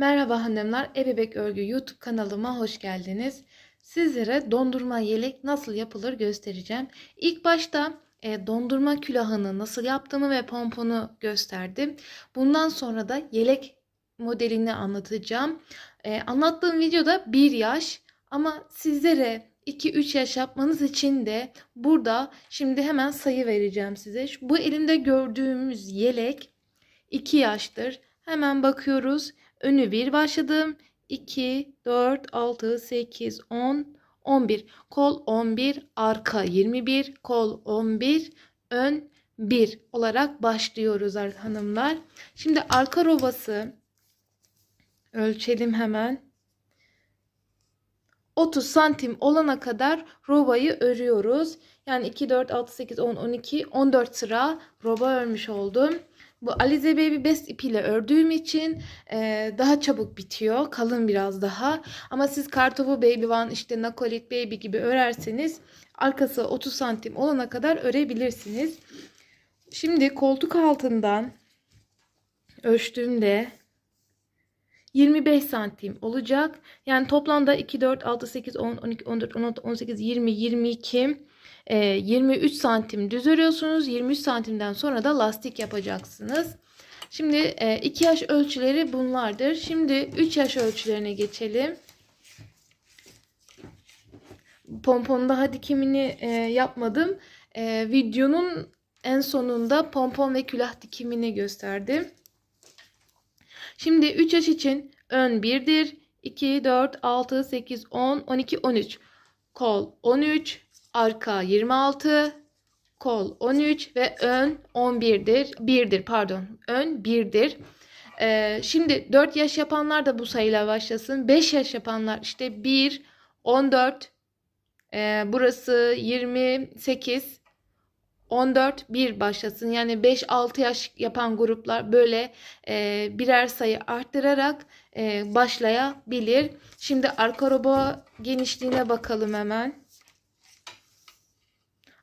Merhaba hanımlar, Ebebek Örgü YouTube kanalıma hoş geldiniz. Sizlere dondurma yelek nasıl yapılır göstereceğim. İlk başta dondurma külahını nasıl yaptığımı ve pomponu gösterdim. Bundan sonra da yelek modelini anlatacağım. Anlattığım videoda 1 yaş ama sizlere 2-3 yaş yapmanız için de burada şimdi hemen sayı vereceğim size. Bu elimde gördüğümüz yelek 2 yaştır. Hemen bakıyoruz. Önü 1 başladım. 2, 4, 6, 8, 10, 11. Kol 11, arka 21, kol 11, ön 1 olarak başlıyoruz hanımlar. Şimdi arka robası ölçelim hemen. 30 santim olana kadar robayı örüyoruz. Yani 2, 4, 6, 8, 10, 12, 14 sıra roba örmüş oldum. Bu Alize Baby Best ipiyle ördüğüm için daha çabuk bitiyor. Kalın biraz daha. Ama siz Kartopu Baby One, işte Nakolit Baby gibi örerseniz arkası 30 santim olana kadar örebilirsiniz. Şimdi koltuk altından ölçtüğümde 25 santim olacak. Yani toplamda 2, 4, 6, 8, 10, 12, 14, 16, 18, 20, 22, 23 santim düz örüyorsunuz. 23 santimden sonra da lastik yapacaksınız. Şimdi 2 yaş ölçüleri bunlardır. Şimdi 3 yaş ölçülerine geçelim. Pomponun daha dikimini yapmadım. Videonun en sonunda pompon ve külah dikimini gösterdim. Şimdi 3 yaş için ön 1'dir. 2, 4, 6, 8, 10, 12, 13. Kol 13, arka 26, kol 13 ve ön 11'dir. 1'dir pardon. Ön 1'dir. Şimdi 4 yaş yapanlar da bu sayıyla başlasın. 5 yaş yapanlar işte 1, 14, burası 28, 14, 1 başlasın. Yani 5-6 yaş yapan gruplar böyle birer sayı arttırarak başlayabilir. Şimdi arka roba genişliğine bakalım hemen.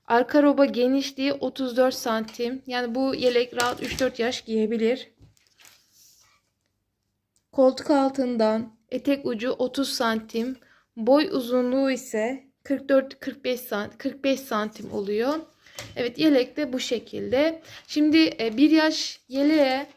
Arka roba genişliği 34 santim. Yani bu yelek rahat 3-4 yaş giyebilir. Koltuk altından etek ucu 30 santim. Boy uzunluğu ise 44-45 santim oluyor. Evet, yelek de bu şekilde. Şimdi 1 yaş yeleğe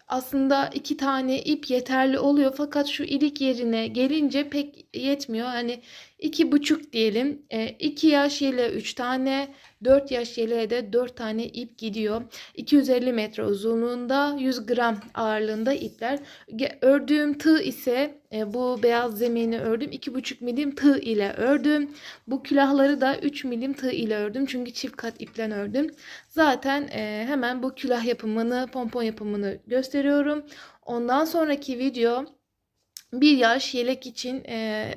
aslında 2 tane ip yeterli oluyor. Fakat şu ilik yerine gelince pek yetmiyor. Hani 2,5 diyelim. 2 yaş yeleğe 3 tane, 4 yaş yeleğe de 4 tane ip gidiyor. 250 metre uzunluğunda, 100 gram ağırlığında ipler. Ördüğüm tığ ise bu beyaz zemini ördüm. 2,5 milim tığ ile ördüm. Bu külahları da 3 milim tığ ile ördüm. Çünkü çift kat iplen ördüm. Zaten hemen bu külah yapımını, pompon yapımını gösteriyorum. Ondan sonraki video 1 yaş yelek için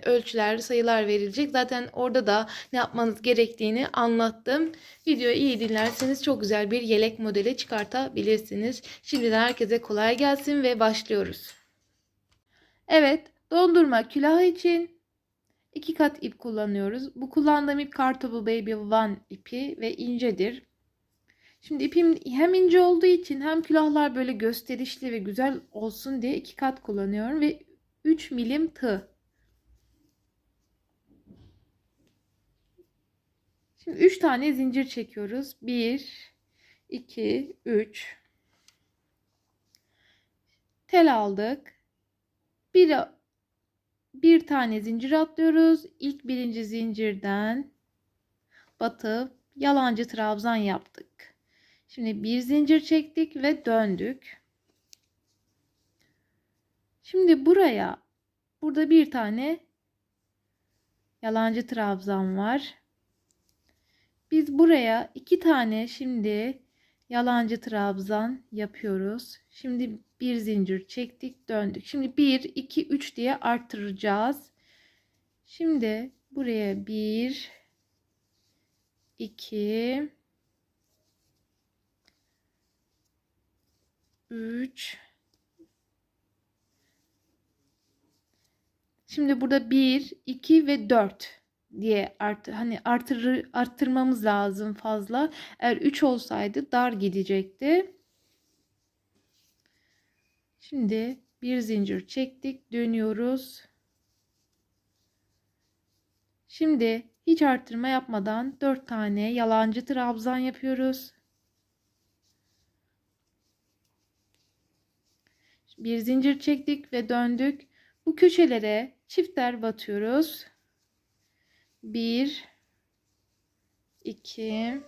ölçüler, sayılar verilecek. Zaten orada da ne yapmanız gerektiğini anlattım. Videoyu iyi dinlerseniz çok güzel bir yelek modeli çıkartabilirsiniz. Şimdiden herkese kolay gelsin ve başlıyoruz. Evet, dondurma külahı için 2 kat ip kullanıyoruz. Bu kullandığım ip Kartopu Baby One ipi ve incedir. Şimdi ipim hem ince olduğu için hem külahlar böyle gösterişli ve güzel olsun diye 2 kat kullanıyorum ve 3 milim tığ. Şimdi 3 tane zincir çekiyoruz. 1, 2, 3. Tel aldık. Bir tane zincir atlıyoruz. İlk birinci zincirden batıp yalancı trabzan yaptık. Şimdi bir zincir çektik ve döndük. Şimdi burada bir tane yalancı trabzan var. Biz buraya 2 tane şimdi yalancı trabzan yapıyoruz. Şimdi bir zincir çektik, döndük. Şimdi 1, 2, 3 diye arttıracağız. Şimdi buraya 1, 2, 3. Şimdi burada 1, 2 ve 4 diye arttırmamız lazım fazla. Eğer 3 olsaydı dar gidecekti. Şimdi Bir zincir çektik, dönüyoruz. Şimdi hiç arttırma yapmadan 4 tane yalancı trabzan yapıyoruz. Bir zincir çektik ve döndük. Bu köşelere çiftler batıyoruz. 1 2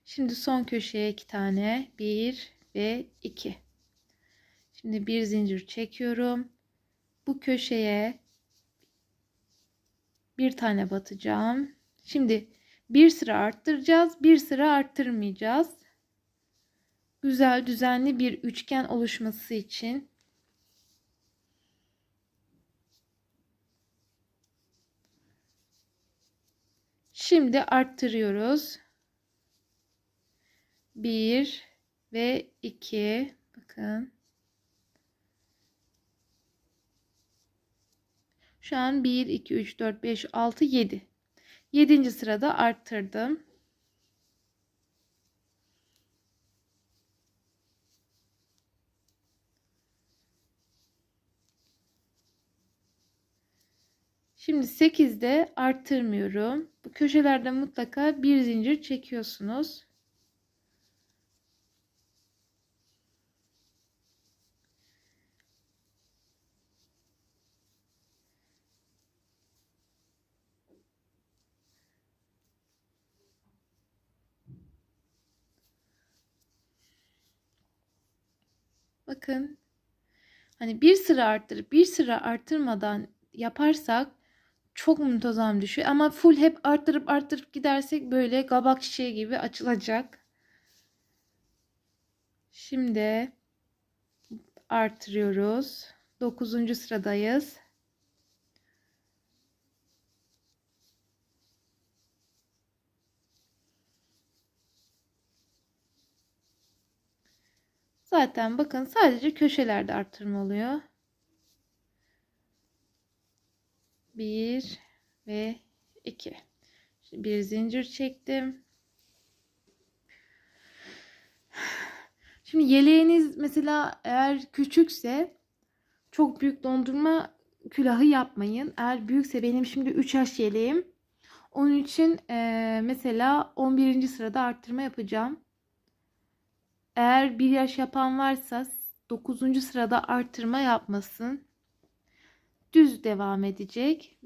Şimdi son köşeye 2 tane, 1 ve 2. Şimdi bir zincir çekiyorum. Bu köşeye bir tane batacağım. Şimdi bir sıra arttıracağız, bir sıra arttırmayacağız. Güzel düzenli bir üçgen oluşması için. Şimdi arttırıyoruz. 1 ve 2. Bakın. Şu an 1, 2, 3, 4, 5, 6, 7. 7. sırada arttırdım. Şimdi 8'de arttırmıyorum. Bu köşelerde mutlaka bir zincir çekiyorsunuz. Bakın. Hani bir sıra arttırıp bir sıra arttırmadan yaparsak çok muntazam düşüyor. Ama full hep arttırıp gidersek böyle kabak çiçeği gibi açılacak. Şimdi artırıyoruz. 9. sıradayız. Zaten bakın sadece köşelerde artırma oluyor. 1 ve 2. Şimdi bir zincir çektim. Şimdi yeleğiniz mesela eğer küçükse çok büyük dondurma külahı yapmayın. Eğer büyükse benim şimdi 3 yaş yeleğim. Onun için mesela 11. sırada arttırma yapacağım. Eğer 1 yaş yapan varsa 9. sırada arttırma yapmasın. Düz devam edecek.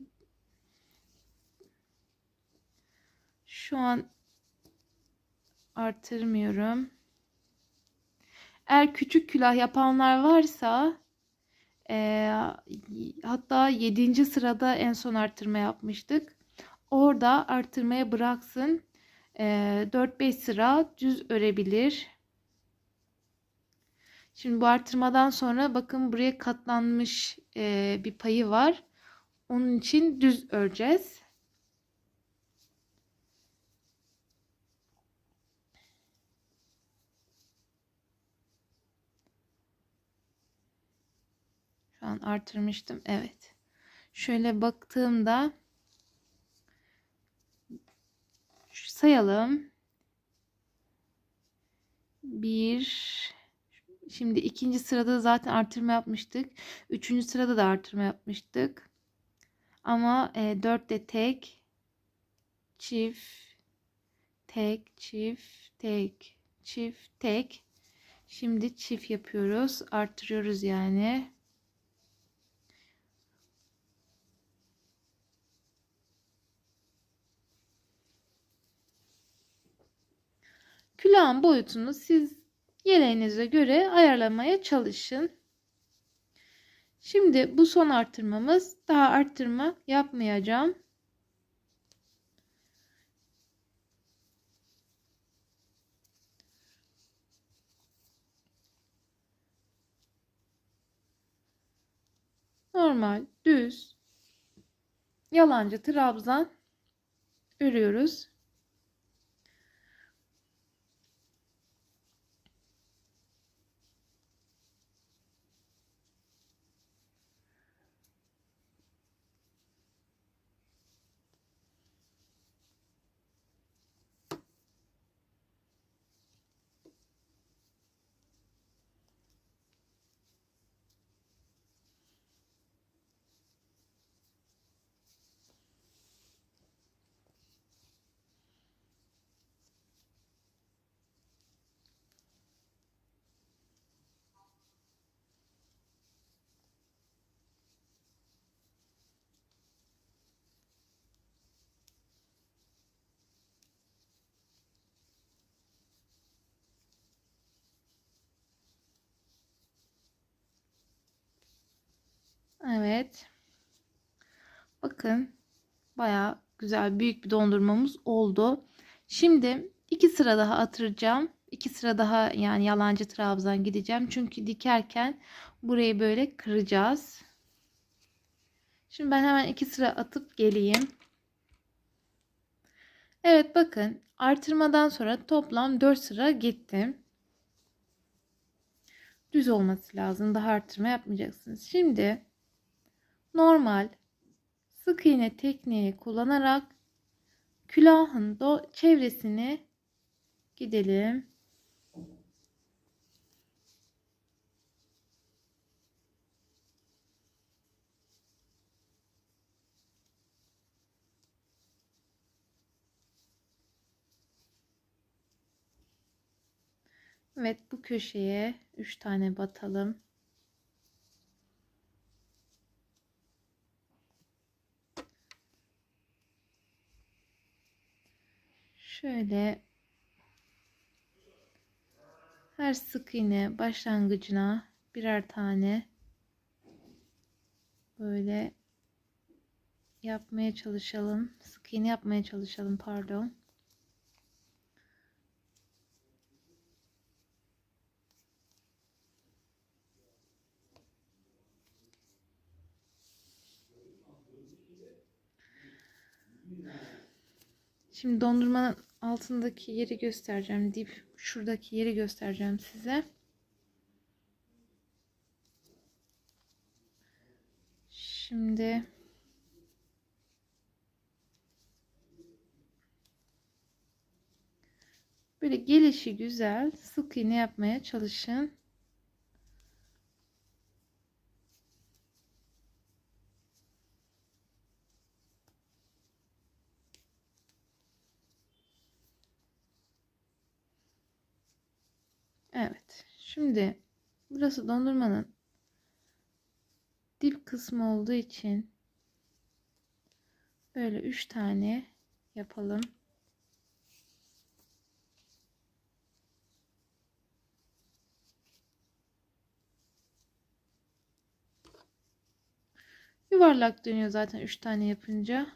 Şu an artırmıyorum. Eğer küçük külah yapanlar varsa hatta 7. sırada en son artırma yapmıştık. Orada artırmaya bıraksın. 4-5 sıra düz örebilir. Şimdi bu artırmadan sonra bakın buraya katlanmış bir payı var. Onun için düz öreceğiz. Şu an artırmıştım. Evet. Şöyle baktığımda sayalım. 1. Şimdi 2. sırada zaten artırma yapmıştık. 3. sırada da artırma yapmıştık. Ama 4'te tek, çift, tek, çift, tek, çift, tek. Şimdi çift yapıyoruz. Arttırıyoruz yani. Külahın boyutunu siz yeleğinize göre ayarlamaya çalışın. Şimdi bu son artırmamız. Daha arttırma yapmayacağım. Normal, düz, yalancı trabzan örüyoruz. Evet. Bakın bayağı güzel büyük bir dondurmamız oldu. Şimdi 2 sıra daha atıracağım. 2 sıra daha yani yalancı trabzan gideceğim. Çünkü dikerken burayı böyle kıracağız. Şimdi ben hemen 2 sıra atıp geleyim. Evet bakın artırmadan sonra toplam 4 sıra gittim. Düz olması lazım. Daha artırma yapmayacaksınız. Şimdi normal sık iğne tekniği kullanarak külahın çevresini gidelim. Evet bu köşeye 3 tane batalım. Şöyle her sık iğne başlangıcına birer tane böyle yapmaya çalışalım. Sık iğne yapmaya çalışalım pardon. Şimdi dondurmanın altındaki yeri göstereceğim. Dip şuradaki yeri göstereceğim size. Şimdi böyle gelişi güzel sık iğne yapmaya çalışın. Evet. Şimdi burası dondurmanın dip kısmı olduğu için böyle 3 tane yapalım. Yuvarlak dönüyor zaten 3 tane yapınca.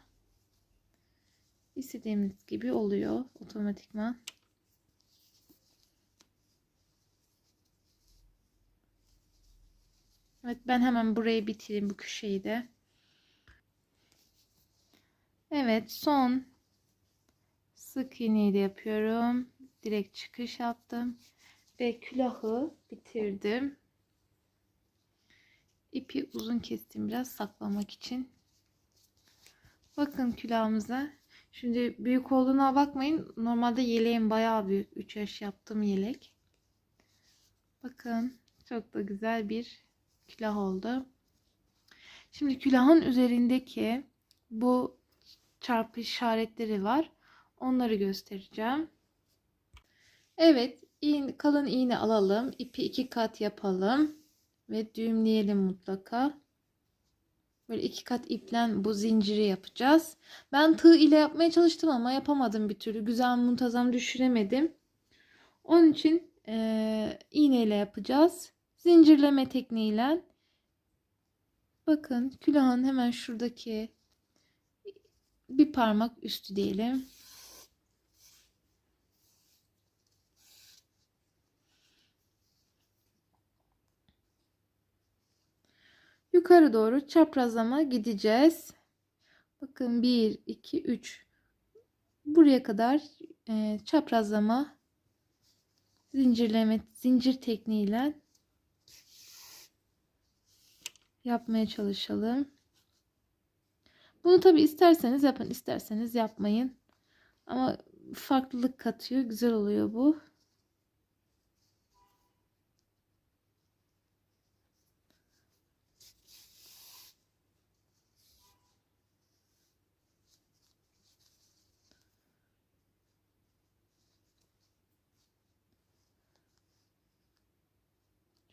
İstediğimiz gibi oluyor otomatikman. Evet ben hemen burayı bitireyim bu köşeyi de. Evet son sık iğneyi de yapıyorum. Direkt çıkış yaptım. Ve külahı bitirdim. İpi uzun kestim biraz saklamak için. Bakın külahımıza. Şimdi büyük olduğuna bakmayın. Normalde yeleğim bayağı büyük. 3 yaş yaptım yelek. Bakın çok da güzel bir külah oldu. Şimdi külahın üzerindeki bu çarpı işaretleri var. Onları göstereceğim. Evet, kalın iğne alalım. İpi 2 kat yapalım ve düğümleyelim mutlaka. Böyle 2 kat iplen bu zinciri yapacağız. Ben tığ ile yapmaya çalıştım ama yapamadım bir türlü. Güzel muntazam düşüremedim. Onun için iğne ile yapacağız. Zincirleme tekniğiyle. Bakın külahın hemen şuradaki bir parmak üstü diyelim. Yukarı doğru çaprazlama gideceğiz. Bakın 1, 2, 3. Buraya kadar çaprazlama zincir tekniğiyle yapmaya çalışalım. Bunu tabi isterseniz yapın, isterseniz yapmayın. Ama farklılık katıyor. Güzel oluyor bu.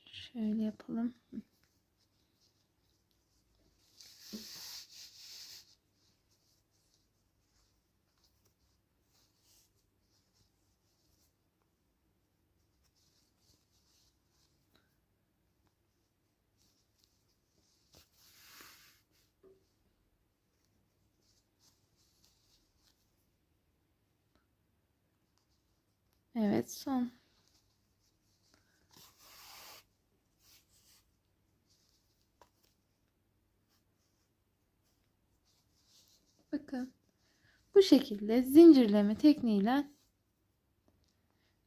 Şöyle yapalım. Evet, son. Bakın bu şekilde zincirleme tekniğiyle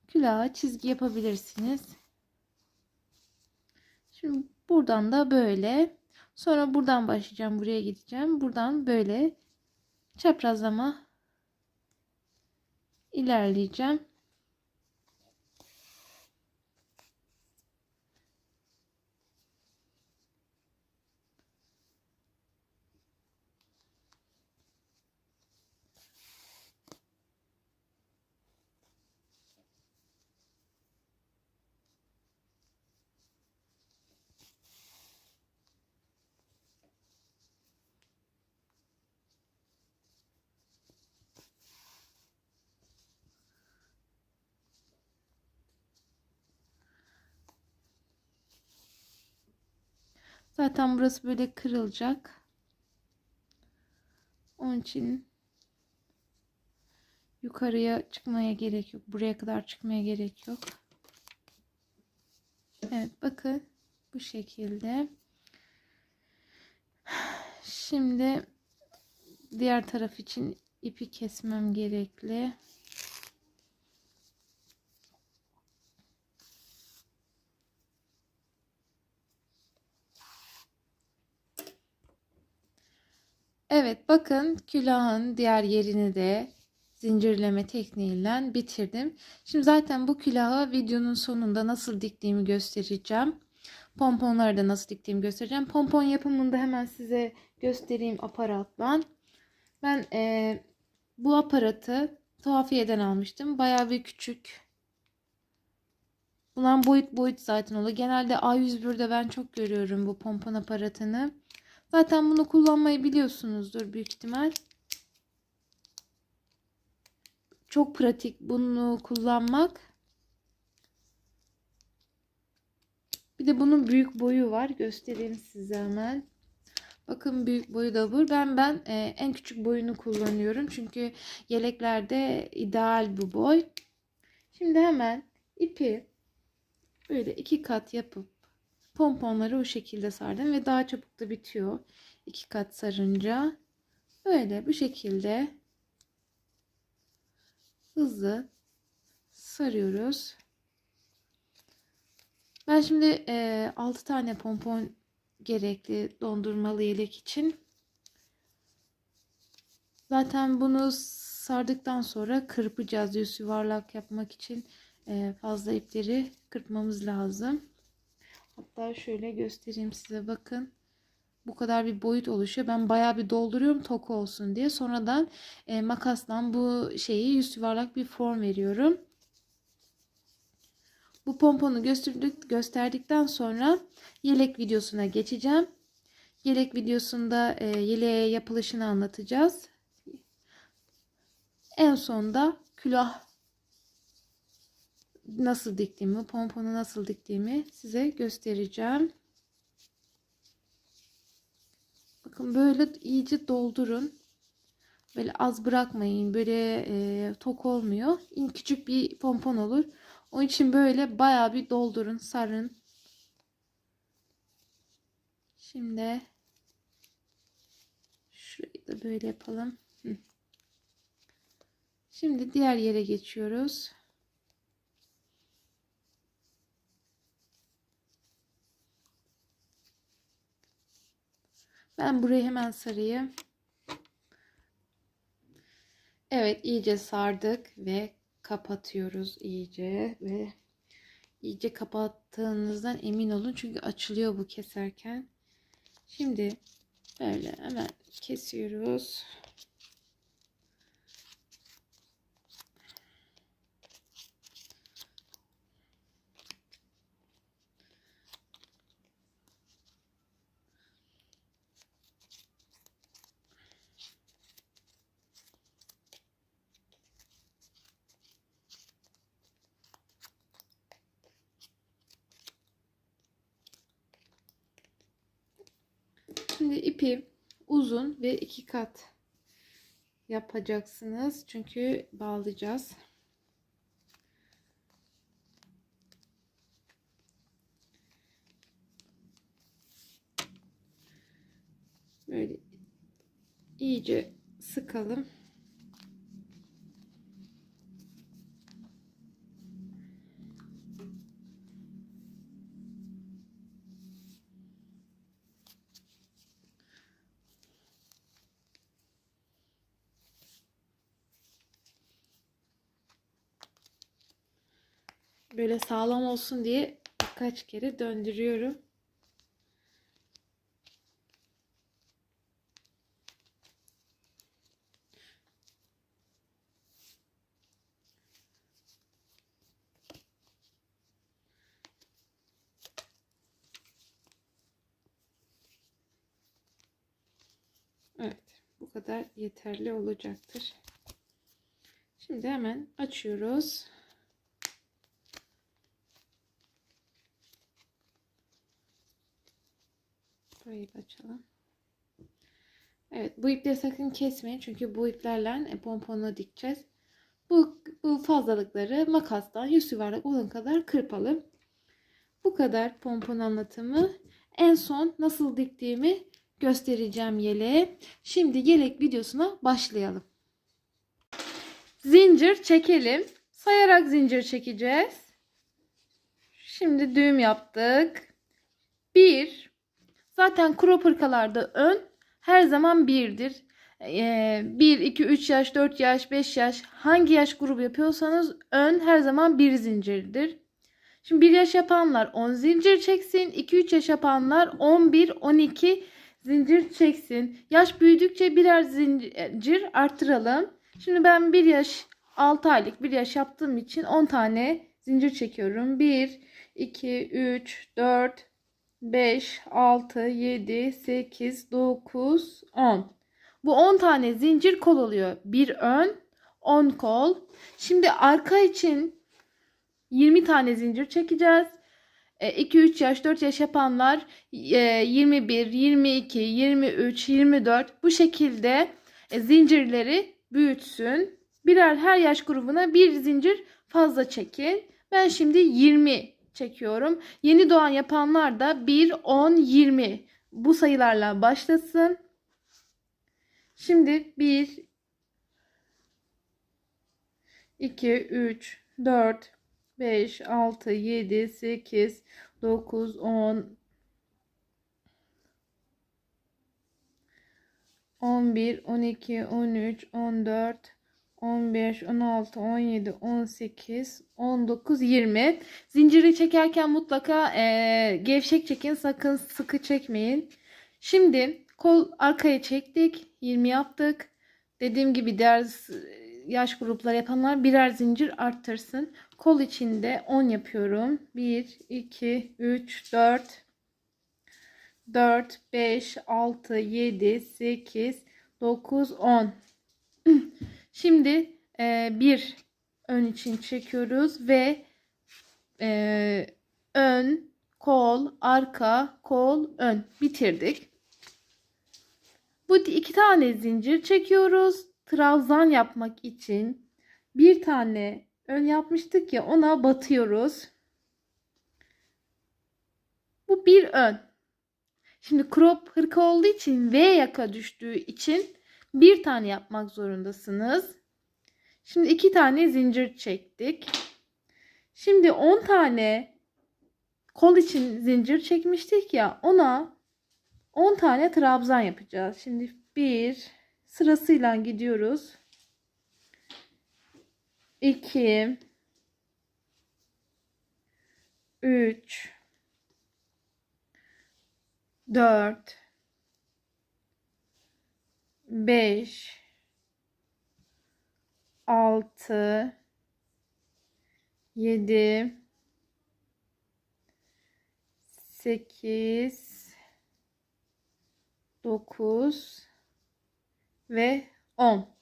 külaha çizgi yapabilirsiniz. Şimdi buradan da böyle. Sonra buradan başlayacağım. Buraya gideceğim. Buradan böyle çaprazlama ilerleyeceğim. Zaten burası böyle kırılacak. Onun için yukarıya çıkmaya gerek yok. Buraya kadar çıkmaya gerek yok. Evet, bakın bu şekilde. Şimdi diğer taraf için ipi kesmem gerekli. Evet, bakın külahın diğer yerini de zincirleme tekniğiyle bitirdim. Şimdi zaten bu külahı videonun sonunda nasıl diktiğimi göstereceğim. Pomponları da nasıl diktiğimi göstereceğim. Pompon yapımını da hemen size göstereyim aparatla. Ben bu aparatı tuhafiyeden almıştım. Bayağı bir küçük. Bunlar boyut boyut zaten oluyor. Genelde A101'de ben çok görüyorum bu pompon aparatını. Zaten bunu kullanmayı biliyorsunuzdur büyük ihtimal. Çok pratik bunu kullanmak. Bir de bunun büyük boyu var. Göstereyim size hemen. Bakın büyük boyu da bu. Ben en küçük boyunu kullanıyorum. Çünkü yeleklerde ideal bu boy. Şimdi hemen ipi böyle 2 kat yapıp pomponları o şekilde sardım ve daha çabuk da bitiyor. 2 kat sarınca böyle bu şekilde hızlı sarıyoruz. Ben şimdi 6 tane pompon gerekli dondurmalı yelek için. Zaten bunu sardıktan sonra kırpacağız. Yüz yuvarlak yapmak için fazla ipleri kırpmamız lazım. Hatta şöyle göstereyim size, bakın. Bu kadar bir boyut oluşuyor. Ben bayağı bir dolduruyorum tok olsun diye. Sonradan makasla bu şeyi yüz yuvarlak bir form veriyorum. Bu pomponu gösterdikten sonra yelek videosuna geçeceğim. Yelek videosunda yeleğe yapılışını anlatacağız. En sonda külah nasıl diktiğimi, pomponu nasıl diktiğimi size göstereceğim. Bakın böyle iyice doldurun. Böyle az bırakmayın. Böyle tok olmuyor. Küçük bir pompon olur. Onun için böyle bayağı bir doldurun, sarın. Şimdi şurayı da böyle yapalım. Şimdi diğer yere geçiyoruz. Ben burayı hemen sarayım. Evet, iyice sardık ve kapatıyoruz iyice ve iyice kapattığınızdan emin olun çünkü açılıyor bu keserken. Şimdi böyle hemen kesiyoruz. Şimdi ipi uzun ve 2 kat yapacaksınız. Çünkü bağlayacağız. Böyle iyice sıkalım. Böyle sağlam olsun diye birkaç kere döndürüyorum. Evet, bu kadar yeterli olacaktır. Şimdi hemen açıyoruz. Burayı da açalım. Evet, bu ipleri sakın kesmeyin çünkü bu iplerle pomponu dikeceğiz. Bu fazlalıkları makastan yüz yuvarlak olan kadar kırpalım. Bu kadar pompon anlatımı. En son nasıl diktiğimi göstereceğim yeleğe. Şimdi yelek videosuna başlayalım. Zincir çekelim. Sayarak zincir çekeceğiz. Şimdi düğüm yaptık. 1. Zaten crop hırkalarda ön her zaman 1'dir. 1, 2, 3 yaş, 4 yaş, 5 yaş hangi yaş grubu yapıyorsanız ön her zaman 1 zincirdir. Şimdi 1 yaş yapanlar 10 zincir çeksin. 2-3 yaş yapanlar 11-12 zincir çeksin. Yaş büyüdükçe birer zincir artıralım. Şimdi ben 1 yaş 6 aylık 1 yaş yaptığım için 10 tane zincir çekiyorum. 1, 2, 3, 4, 5, 6, 7, 8, 9, 10. Bu 10 tane zincir kol oluyor. Bir ön, 10 kol. Şimdi arka için 20 tane zincir çekeceğiz. 2-3 yaş, 4 yaş yapanlar 21, 22, 23, 24 bu şekilde zincirleri büyütsün. Birer her yaş grubuna bir zincir fazla çekin. Ben şimdi 20 çekiyorum. Yeni doğan yapanlar da 1, 10, 20 bu sayılarla başlasın. Şimdi 1, 2, 3, 4, 5, 6, 7, 8, 9, 10, 11, 12, 13, 14, 15, 16, 17, 18, 19, 20. Zinciri çekerken mutlaka gevşek çekin. Sakın sıkı çekmeyin. Şimdi kol arkaya çektik. 20 yaptık. Dediğim gibi diğer yaş grupları yapanlar birer zincir arttırsın. Kol içinde 10 yapıyorum. 1, 2, 3, 4, 4, 5, 6, 7, 8, 9, 10. Şimdi bir ön için çekiyoruz ve ön, kol, arka, kol, ön bitirdik. Bu iki tane zincir çekiyoruz. Trabzan yapmak için bir tane ön yapmıştık ya ona batıyoruz. Bu bir ön. Şimdi crop hırka olduğu için V yaka düştüğü için bir tane yapmak zorundasınız. Şimdi 2 tane zincir çektik. Şimdi 10 tane kol için zincir çekmiştik ya ona 10 tane trabzan yapacağız. Şimdi 1 sırasıyla gidiyoruz. 2 3 4 5 6 7 8 9 ve 10.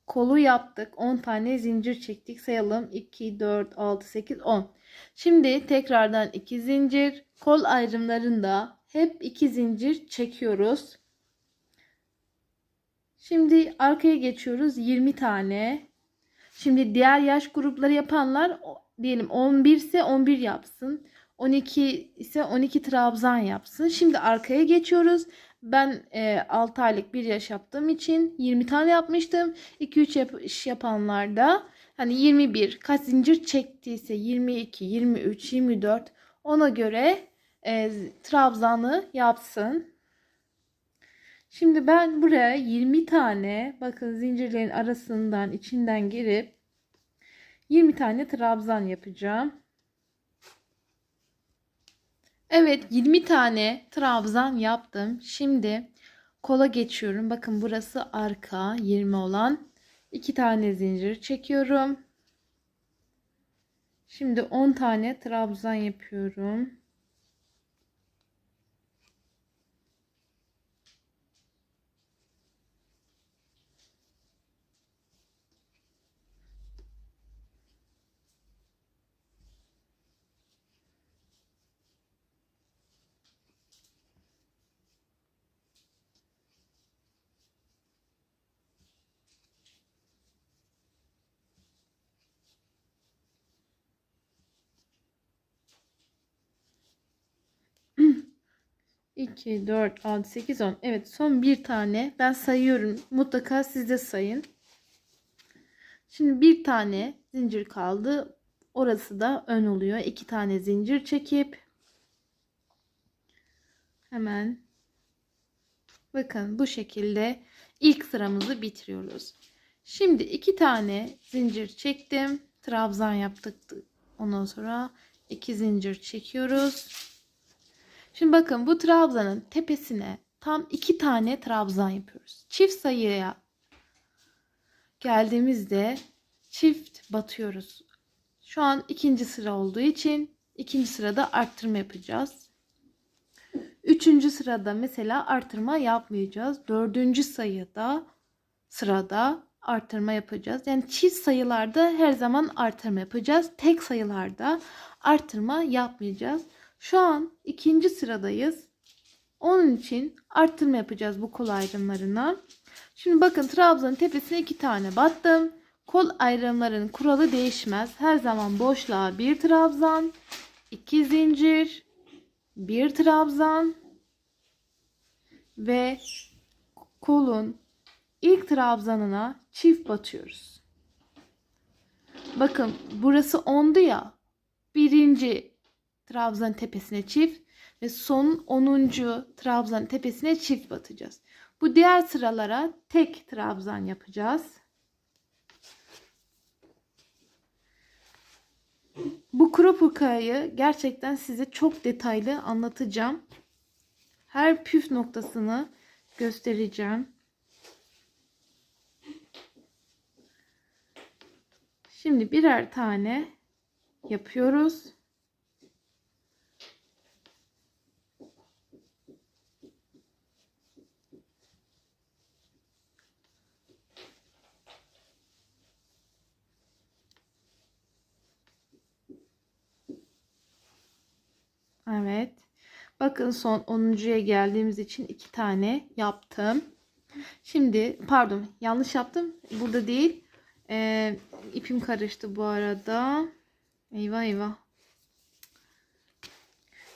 Kolu yaptık. 10 tane zincir çektik. Sayalım. 2, 4, 6, 8, 10. Şimdi tekrardan 2 zincir. Kol ayrımlarında hep 2 zincir çekiyoruz. Şimdi arkaya geçiyoruz. 20 tane. Şimdi diğer yaş grupları yapanlar diyelim 11 ise 11 yapsın. 12 ise 12 trabzan yapsın. Şimdi arkaya geçiyoruz. Ben 6 aylık bir yaş yaptığım için 20 tane yapmıştım. 2-3 iş yapanlarda hani 21 kaç zincir çektiyse 22, 23, 24 ona göre trabzanı yapsın. Şimdi ben buraya 20 tane bakın zincirlerin arasından içinden girip 20 tane trabzan yapacağım. Evet 20 tane trabzan yaptım. Şimdi kola geçiyorum. Bakın burası arka 20 olan 2 tane zincir çekiyorum. Şimdi 10 tane trabzan yapıyorum. İki, 4, 6, 8, 10. Evet son bir tane. Ben sayıyorum. Mutlaka siz de sayın. Şimdi bir tane zincir kaldı. Orası da ön oluyor. 2 tane zincir çekip hemen bakın bu şekilde ilk sıramızı bitiriyoruz. Şimdi 2 tane zincir çektim. Trabzan yaptık. Ondan sonra 2 zincir çekiyoruz. Şimdi bakın bu trabzanın tepesine tam 2 tane trabzan yapıyoruz. Çift sayıya geldiğimizde çift batıyoruz. Şu an ikinci sıra olduğu için ikinci sırada arttırma yapacağız. Üçüncü sırada mesela artırma yapmayacağız. Dördüncü sırada artırma yapacağız. Yani çift sayılarda her zaman artırma yapacağız. Tek sayılarda artırma yapmayacağız. Şu an ikinci sıradayız. Onun için artırma yapacağız bu kol ayrımlarına. Şimdi bakın trabzanın tepesine 2 tane battım. Kol ayrımlarının kuralı değişmez. Her zaman boşluğa bir trabzan, 2 zincir, bir trabzan ve kolun ilk trabzanına çift batıyoruz. Bakın burası 10'du ya. Birinci trabzan tepesine çift ve son 10. trabzan tepesine çift batacağız. Bu diğer sıralara tek trabzan yapacağız. Bu crop hırkayı gerçekten size çok detaylı anlatacağım. Her püf noktasını göstereceğim. Şimdi birer tane yapıyoruz. Evet. Bakın son 10'uncuya geldiğimiz için 2 tane yaptım. Şimdi pardon yanlış yaptım. Burada değil. İpim karıştı bu arada. Eyvah eyvah.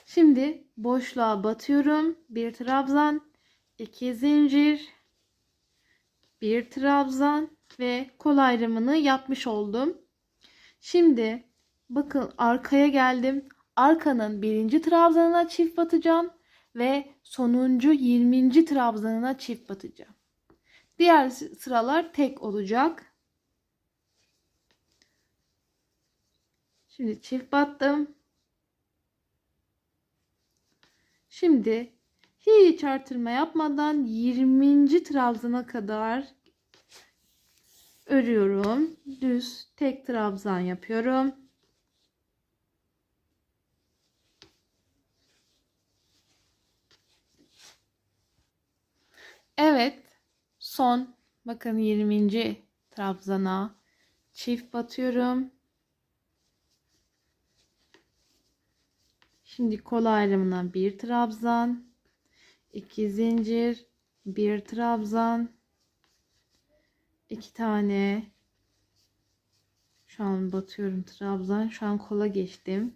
Şimdi boşluğa batıyorum. Bir trabzan, 2 zincir, bir trabzan ve kol ayrımını yapmış oldum. Şimdi bakın arkaya geldim. Arkanın birinci trabzanına çift batacağım ve sonuncu 20. trabzanına çift batacağım. Diğer sıralar tek olacak. Şimdi çift battım. Şimdi hiç artırma yapmadan 20. trabzana kadar örüyorum. Düz tek trabzan yapıyorum. Evet. Son bakın 20. trabzana çift batıyorum. Şimdi kol ayrımına bir trabzan, 2 zincir, bir trabzan, 2 tane. Şu an batıyorum trabzan. Şu an kola geçtim.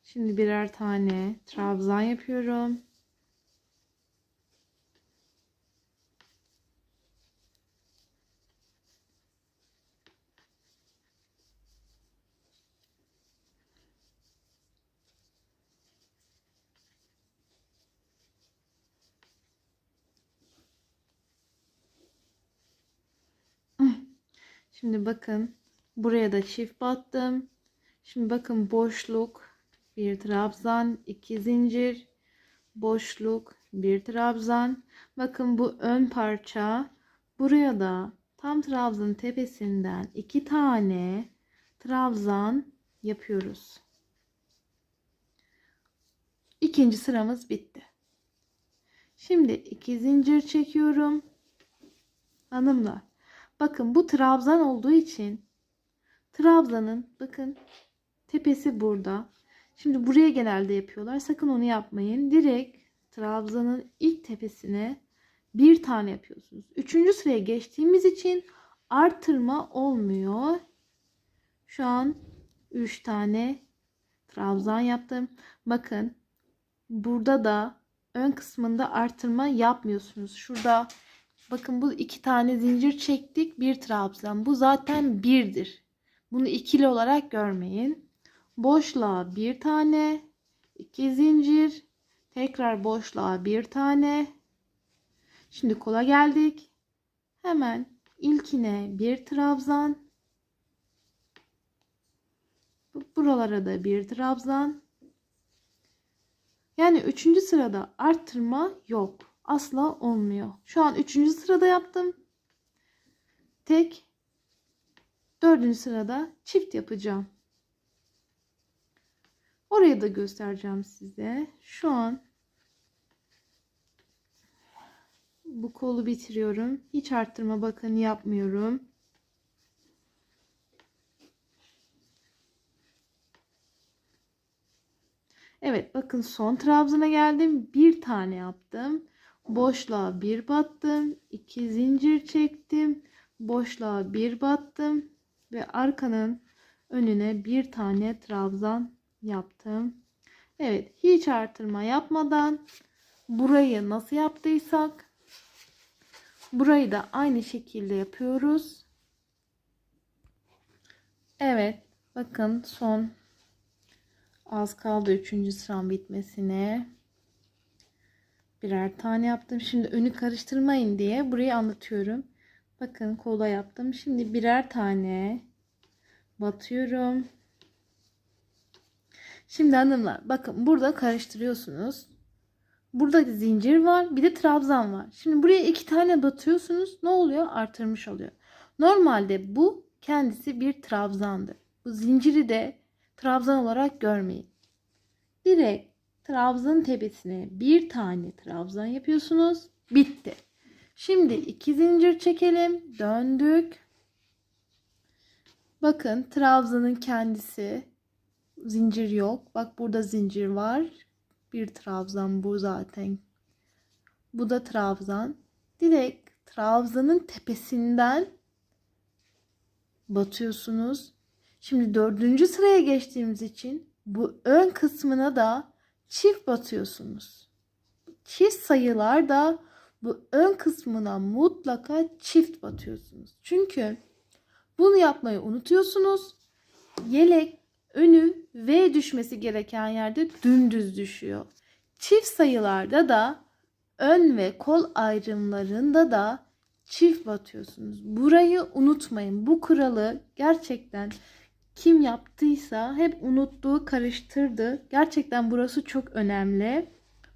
Şimdi birer tane trabzan yapıyorum. Şimdi bakın buraya da çift battım. Şimdi bakın boşluk, bir trabzan, 2 zincir, boşluk, bir trabzan. Bakın bu ön parça. Buraya da tam trabzanın tepesinden 2 tane trabzan yapıyoruz. İkinci sıramız bitti. Şimdi 2 zincir çekiyorum. Hanımlar, bakın bu trabzan olduğu için trabzanın bakın tepesi burada. Şimdi buraya genelde yapıyorlar. Sakın onu yapmayın. Direkt trabzanın ilk tepesine bir tane yapıyorsunuz. Üçüncü sıraya geçtiğimiz için artırma olmuyor. Şu an 3 tane trabzan yaptım. Bakın burada da ön kısmında artırma yapmıyorsunuz. Şurada bakın bu 2 tane zincir çektik. Bir trabzan. Bu zaten birdir. Bunu ikili olarak görmeyin. Boşluğa bir tane, 2 zincir, tekrar boşluğa bir tane. Şimdi kola geldik. Hemen ilkine bir trabzan. Buralara da bir trabzan. Yani 3. sırada arttırma yok. Asla olmuyor. Şu an 3. sırada yaptım. Tek. 4. sırada çift yapacağım. Orayı da göstereceğim size. Şu an bu kolu bitiriyorum. Hiç arttırma bakın yapmıyorum. Evet bakın son trabzana geldim. Bir tane yaptım. Boşluğa bir battım. 2 zincir çektim. Boşluğa bir battım. Ve arkanın önüne bir tane trabzan yaptım. Evet hiç artırma yapmadan burayı nasıl yaptıysak burayı da aynı şekilde yapıyoruz. Evet bakın son az kaldı 3. sıram bitmesine. Birer tane yaptım. Şimdi önü karıştırmayın diye burayı anlatıyorum. Bakın kola yaptım. Şimdi birer tane batıyorum. Şimdi hanımlar bakın burada karıştırıyorsunuz. Burada zincir var, bir de trabzan var. Şimdi buraya 2 tane batıyorsunuz. Ne oluyor? Artırmış oluyor. Normalde bu kendisi bir trabzandır. Bu zinciri de trabzan olarak görmeyin. Direkt trabzanın tepesine bir tane trabzan yapıyorsunuz. Bitti. Şimdi 2 zincir çekelim. Döndük. Bakın trabzanın kendisi, zincir yok. Bak burada zincir var. Bir trabzan bu zaten. Bu da trabzan. Direkt trabzanın tepesinden batıyorsunuz. Şimdi 4. sıraya geçtiğimiz için bu ön kısmına da çift batıyorsunuz. Çift sayılarda bu ön kısmına mutlaka çift batıyorsunuz. Çünkü bunu yapmayı unutuyorsunuz. Yelek önü V düşmesi gereken yerde dümdüz düşüyor. Çift sayılarda da ön ve kol ayrımlarında da çift batıyorsunuz. Burayı unutmayın. Bu kuralı gerçekten kim yaptıysa hep unuttuğu, karıştırdı. Gerçekten burası çok önemli.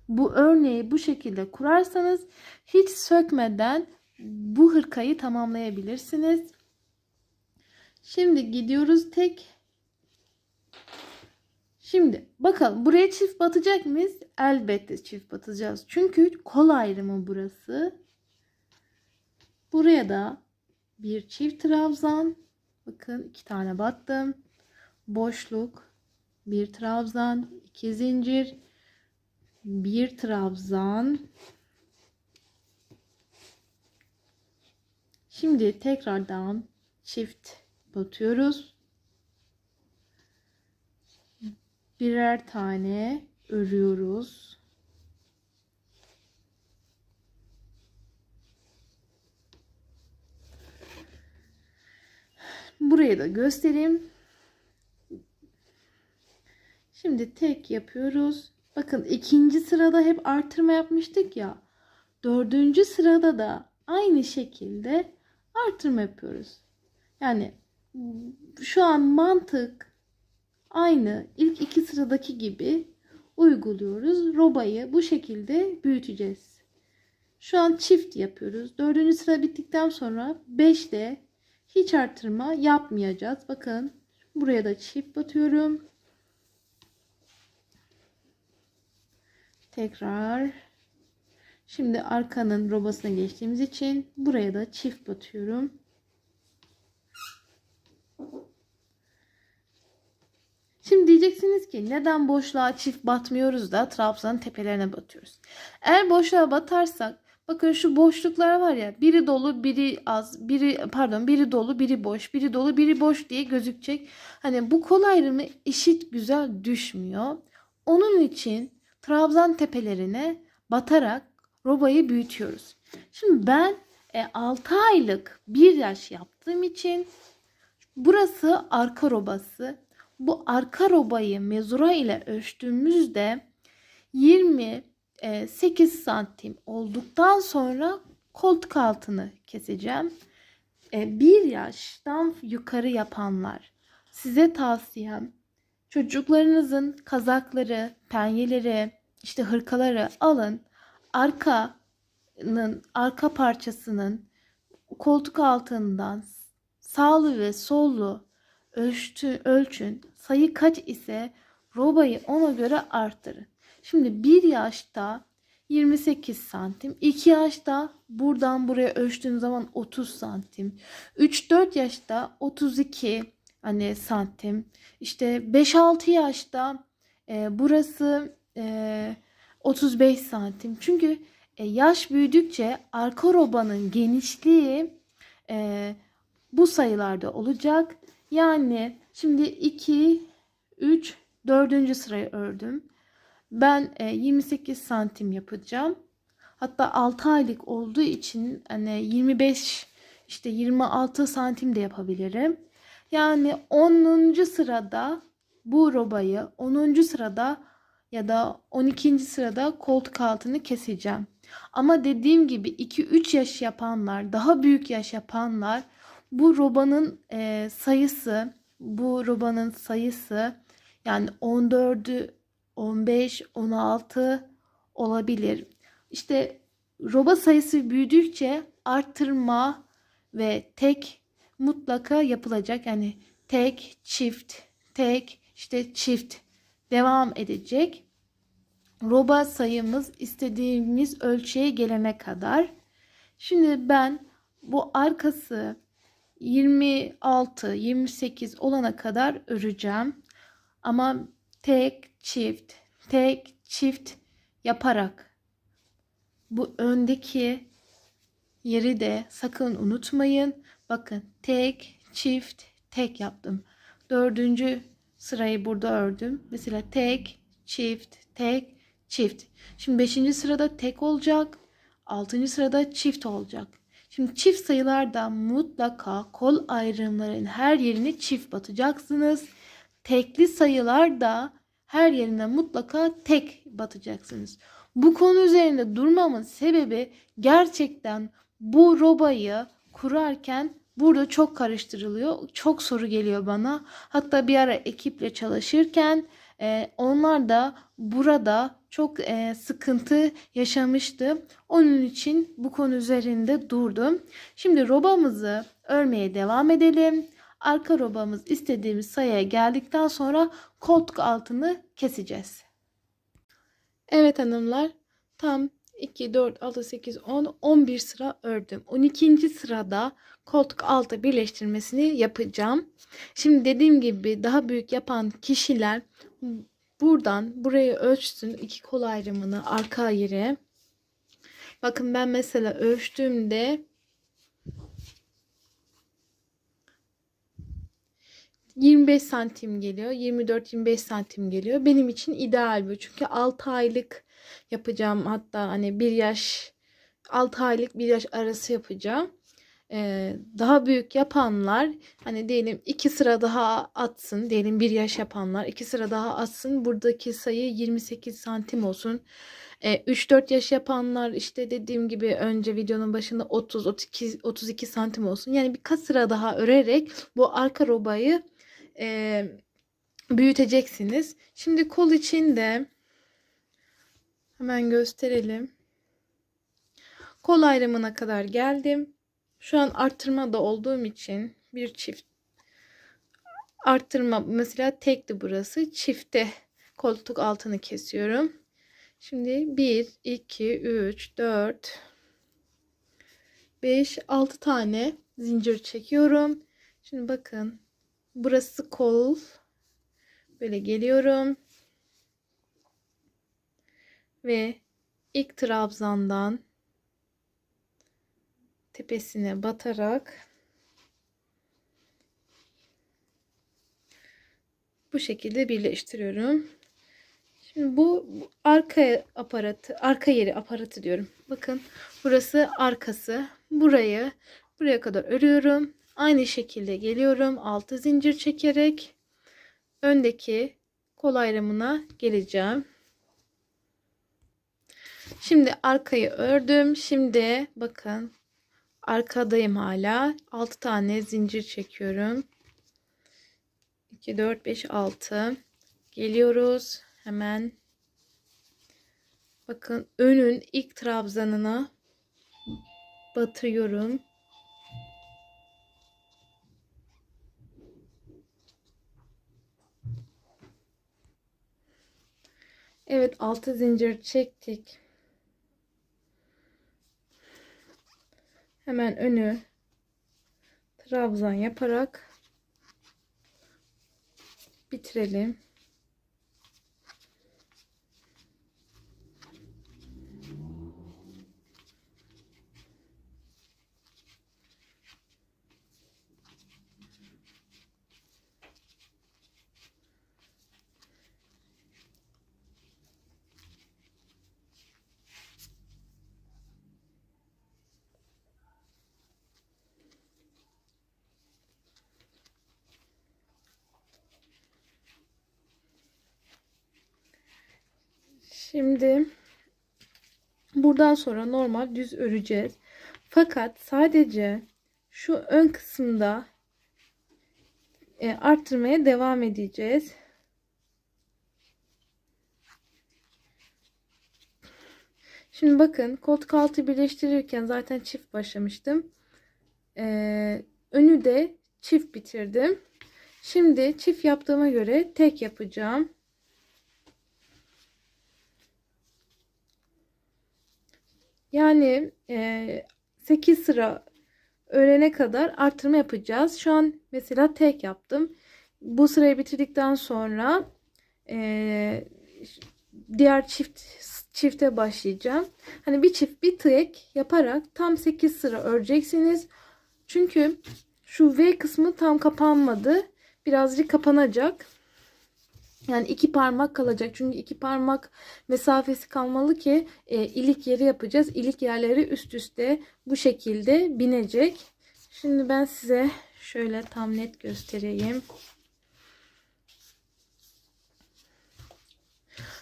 Bu örneği bu şekilde kurarsanız hiç sökmeden bu hırkayı tamamlayabilirsiniz. Şimdi gidiyoruz tek. Şimdi bakalım buraya çift batacak mıyız? Elbette çift batacağız. Çünkü kol ayrımı burası. Buraya da bir çift trabzan. Bakın 2 tane battım. Boşluk, bir trabzan, 2 zincir, bir trabzan. Şimdi tekrardan çift batıyoruz. Birer tane örüyoruz. Burayı da göstereyim. Şimdi tek yapıyoruz. Bakın 2. sırada hep artırma yapmıştık ya. 4. sırada da aynı şekilde artırma yapıyoruz. Yani şu an mantık aynı ilk iki sıradaki gibi uyguluyoruz. Robayı bu şekilde büyüteceğiz. Şu an çift yapıyoruz. Dördüncü sıra bittikten sonra 5'te hiç artırma yapmayacağız. Bakın buraya da çift batıyorum. Tekrar. Şimdi arkanın robasına geçtiğimiz için buraya da çift batıyorum. Şimdi diyeceksiniz ki neden boşluğa çift batmıyoruz da trabzanın tepelerine batıyoruz? Eğer boşluğa batarsak bakın şu boşluklar var ya, biri dolu biri az, biri dolu biri boş, biri dolu biri boş diye gözükecek. Hani bu kol ayrımı eşit güzel düşmüyor. Onun için trabzan tepelerine batarak robayı büyütüyoruz. Şimdi ben 6 aylık 1 yaş yaptığım için burası arka robası. Bu arka robayı mezura ile ölçtüğümüzde 28 santim olduktan sonra koltuk altını keseceğim. 1 yaştan yukarı yapanlar, size tavsiyem çocuklarınızın kazakları, penyeleri, işte hırkaları alın. Arka parçasının koltuk altından sağlı ve sollu ölçün. Sayı kaç ise robayı ona göre arttırın. Şimdi 1 yaşta 28 santim, 2 yaşta buradan buraya ölçtüğüm zaman 30 santim, 3-4 yaşta 32 santim, işte 5-6 yaşta burası 35 santim. Çünkü yaş büyüdükçe arka robanın genişliği bu sayılarda olacak. Yani şimdi 2, 3, 4. sırayı ördüm. Ben 28 santim yapacağım. Hatta 6 aylık olduğu için 25 işte 26 santim de yapabilirim. Yani 10. sırada bu robayı 10. sırada ya da 12. sırada koltuk altını keseceğim. Ama dediğim gibi 2-3 yaş yapanlar, daha büyük yaş yapanlar bu robanın sayısı yani 14'ü 15, 16 olabilir. İşte roba sayısı büyüdükçe arttırma ve tek mutlaka yapılacak. Yani tek, çift, tek, işte çift devam edecek. Roba sayımız istediğimiz ölçüye gelene kadar. Şimdi ben bu arkası 26, 28 olana kadar öreceğim. Ama tek, çift yaparak bu öndeki yeri de sakın unutmayın. Bakın tek, çift, tek yaptım. 4. sırayı burada ördüm. Mesela tek, çift, tek, çift. Şimdi 5. sırada tek olacak. 6. sırada çift olacak. Şimdi çift sayılarda mutlaka kol ayrımlarının her yerine çift batacaksınız. Tekli sayılarda her yerine mutlaka tek batacaksınız. Bu konu üzerinde durmamın sebebi gerçekten bu robayı kurarken burada çok karıştırılıyor. Çok soru geliyor bana. Hatta bir ara ekiple çalışırken onlar da burada çok sıkıntı yaşamıştı. Onun için bu konu üzerinde durdum. Şimdi robamızı örmeye devam edelim. Arka robamız istediğimiz sayıya geldikten sonra koltuk altını keseceğiz. Evet hanımlar, tam 2, 4, 6, 8, 10, 11 sıra ördüm. 12. sırada koltuk altı birleştirmesini yapacağım. Şimdi dediğim gibi daha büyük yapan kişiler buradan buraya ölçsün, iki kol ayrımını arka yere. Bakın ben mesela ölçtüğümde 25 santim geliyor. 24-25 santim geliyor. Benim için ideal bu. Çünkü 6 aylık yapacağım. Hatta 1 yaş 6 aylık 1 yaş arası yapacağım. Daha büyük yapanlar, hani diyelim 2 sıra daha atsın. Diyelim 1 yaş yapanlar 2 sıra daha atsın. Buradaki sayı 28 santim olsun. 3-4 yaş yapanlar işte dediğim gibi önce videonun başında 30-32 santim olsun. Yani birkaç sıra daha örerek bu arka robayı büyüteceksiniz. Şimdi kol için de hemen gösterelim. Kol ayrımına kadar geldim. Şu an arttırmada olduğum için bir çift arttırma, mesela tekti burası, çifte koltuk altını kesiyorum. Şimdi 1 2 3 4 5 6 tane zincir çekiyorum. Şimdi bakın, burası kol, böyle geliyorum ve ilk trabzandan tepesine batarak bu şekilde birleştiriyorum. Şimdi bu arka aparatı, arka yeri aparatı diyorum. Bakın burası arkası. Buraya kadar örüyorum. Aynı şekilde geliyorum. 6 zincir çekerek öndeki kol ayrımına geleceğim. Şimdi arkayı ördüm. Şimdi bakın arkadayım hala. 6 tane zincir çekiyorum. 2 4 5 6 geliyoruz. Hemen bakın önün ilk trabzanına batırıyorum. Evet, 6 zincir çektik. Hemen önü trabzan yaparak bitirelim. Şimdi buradan sonra normal düz öreceğiz. Fakat sadece şu ön kısımda arttırmaya devam edeceğiz. Şimdi bakın, koltuk altı birleştirirken zaten çift başlamıştım. Önü de çift bitirdim. Şimdi çift yaptığıma göre tek yapacağım. Yani 8 sıra örene kadar artırma yapacağız. Şu an mesela tek yaptım. Bu sırayı bitirdikten sonra diğer çifte başlayacağım. Hani bir çift bir tek yaparak tam 8 sıra öreceksiniz. Çünkü şu V kısmı tam kapanmadı. Birazcık kapanacak. Yani 2 parmak kalacak. Çünkü 2 parmak mesafesi kalmalı ki ilik yeri yapacağız. İlik yerleri üst üste bu şekilde binecek. Şimdi ben size şöyle tam net göstereyim.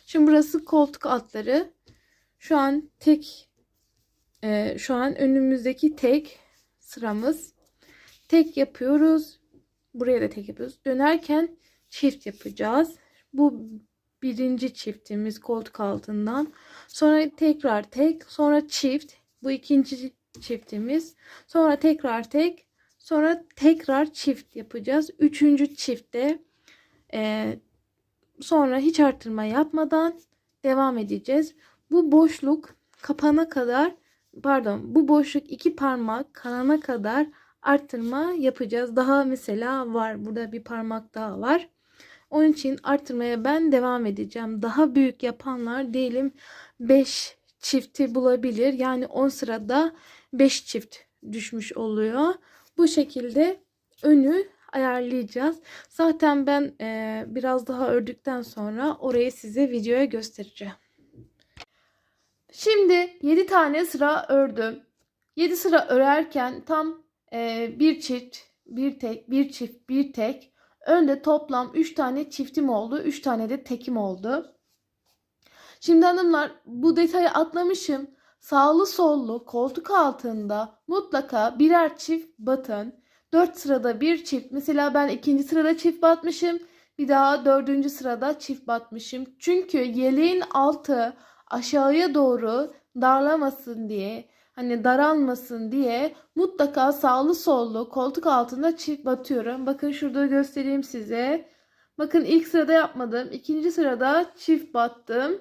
Şimdi burası koltuk altları. Şu an şu an önümüzdeki tek sıramız. Tek yapıyoruz. Buraya da tek yapıyoruz. Dönerken çift yapacağız. Bu birinci çiftimiz koltuk altından. Sonra tekrar tek, sonra çift. Bu ikinci çiftimiz. Sonra tekrar tek, sonra tekrar çift yapacağız. Üçüncü çiftte sonra hiç artırma yapmadan devam edeceğiz. Bu boşluk kapana kadar, pardon, bu boşluk 2 parmak kalana kadar artırma yapacağız. Daha mesela var. Burada bir parmak daha var. Onun için artırmaya ben devam edeceğim. Daha büyük yapanlar diyelim 5 çifti bulabilir. Yani 10 sırada 5 çift düşmüş oluyor. Bu şekilde önü ayarlayacağız. Zaten ben biraz daha ördükten sonra orayı size videoya göstereceğim. Şimdi 7 tane sıra ördüm. 7 sıra örerken tam bir çift, bir tek, bir çift, bir tek. Önde toplam 3 tane çiftim oldu. 3 tane de tekim oldu. Şimdi hanımlar, bu detayı atlamışım. Sağlı sollu koltuk altında mutlaka birer çift batın. 4 sırada bir çift. Mesela ben ikinci sırada çift batmışım. Bir daha dördüncü sırada çift batmışım. Çünkü yeleğin altı aşağıya doğru darlamasın diye, hani daralmasın diye mutlaka sağlı sollu koltuk altında çift batıyorum. Bakın şurada göstereyim size. Bakın ilk sırada yapmadım. İkinci sırada çift battım.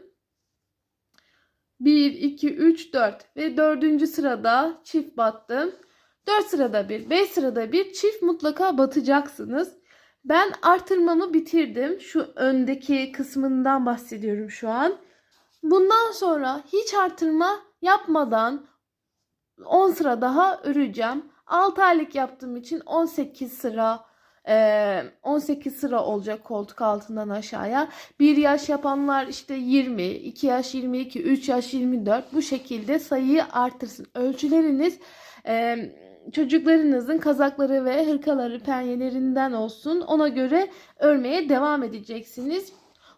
1, 2, 3, 4 ve dördüncü sırada çift battım. 4 sırada bir, 5 sırada bir çift mutlaka batacaksınız. Ben artırmamı bitirdim. Şu öndeki kısmından bahsediyorum şu an. Bundan sonra hiç artırma yapmadan 10 sıra daha öreceğim. 6 aylık yaptığım için 18 sıra 18 sıra olacak koltuk altından aşağıya. 1 yaş yapanlar işte 20, 2 yaş 22, 3 yaş 24, bu şekilde sayıyı artırsın. Ölçüleriniz çocuklarınızın kazakları ve hırkaları penyelerinden olsun. Ona göre örmeye devam edeceksiniz.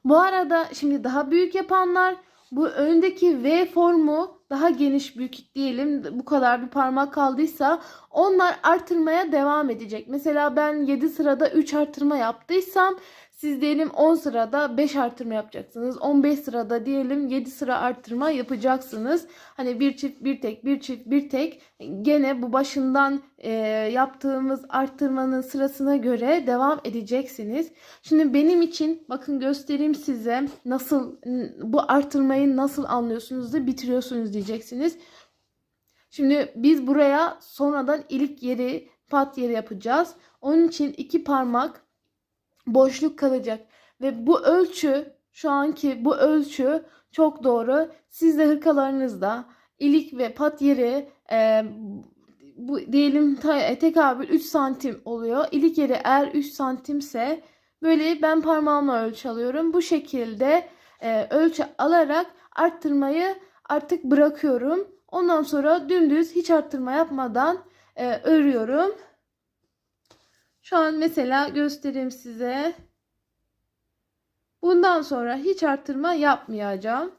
Bu arada şimdi daha büyük yapanlar, bu öndeki V formu daha geniş, büyük diyelim, bu kadar bir parmak kaldıysa onlar artırmaya devam edecek. Mesela ben 7 sırada 3 artırma yaptıysam siz diyelim 10 sırada 5 artırma yapacaksınız. 15 sırada diyelim 7 sıra artırma yapacaksınız. Hani bir çift bir tek, bir çift bir tek, gene bu başından yaptığımız artırmanın sırasına göre devam edeceksiniz. Şimdi benim için bakın, göstereyim size nasıl bu artırmayı nasıl anlıyorsunuz da bitiriyorsunuz diyeceksiniz. Şimdi biz buraya sonradan ilik yeri, pat yeri yapacağız. Onun için 2 parmak boşluk kalacak ve bu ölçü, şu anki bu ölçü çok doğru. Siz de hırkalarınızda ilik ve pat yeri bu diyelim tekabül 3 santim oluyor. İlik yeri eğer 3 santimse böyle ben parmağımla ölçü alıyorum. Bu şekilde ölçü alarak arttırmayı artık bırakıyorum. Ondan sonra dümdüz hiç arttırma yapmadan örüyorum. Şu an mesela göstereyim size. Bundan sonra hiç arttırma yapmayacağım.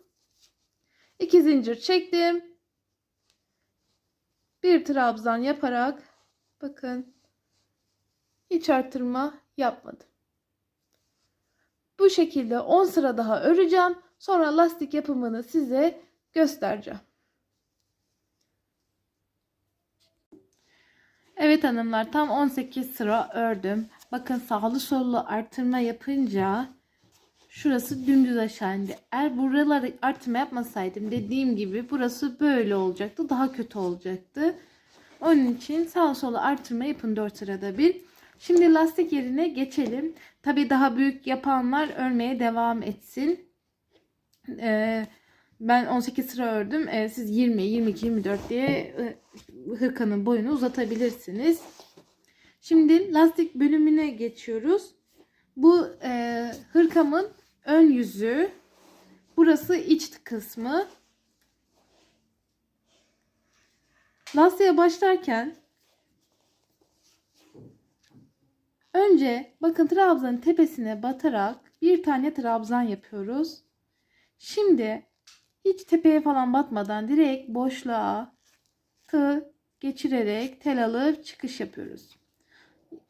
2 zincir çektim. Bir trabzan yaparak bakın hiç arttırma yapmadım. Bu şekilde 10 sıra daha öreceğim. Sonra lastik yapımını size göstereceğim. Evet hanımlar, tam 18 sıra ördüm. Bakın sağlı sollu artırma yapınca şurası dümdüz aşağı indi. Eğer buraları artırma yapmasaydım dediğim gibi burası böyle olacaktı. Daha kötü olacaktı. Onun için sağ sola artırma yapın 4 sırada bir. Şimdi lastik yerine geçelim. Tabii daha büyük yapanlar örmeye devam etsin. Ben 18 sıra ördüm. Siz 20, 22, 24 diye hırkanın boyunu uzatabilirsiniz. Şimdi lastik bölümüne geçiyoruz. Bu hırkamın ön yüzü. Burası iç kısmı. Lastiğe başlarken önce bakın trabzanın tepesine batarak bir tane trabzan yapıyoruz. Şimdi hiç tepeye falan batmadan direkt boşluğa tığ geçirerek tel alıp çıkış yapıyoruz.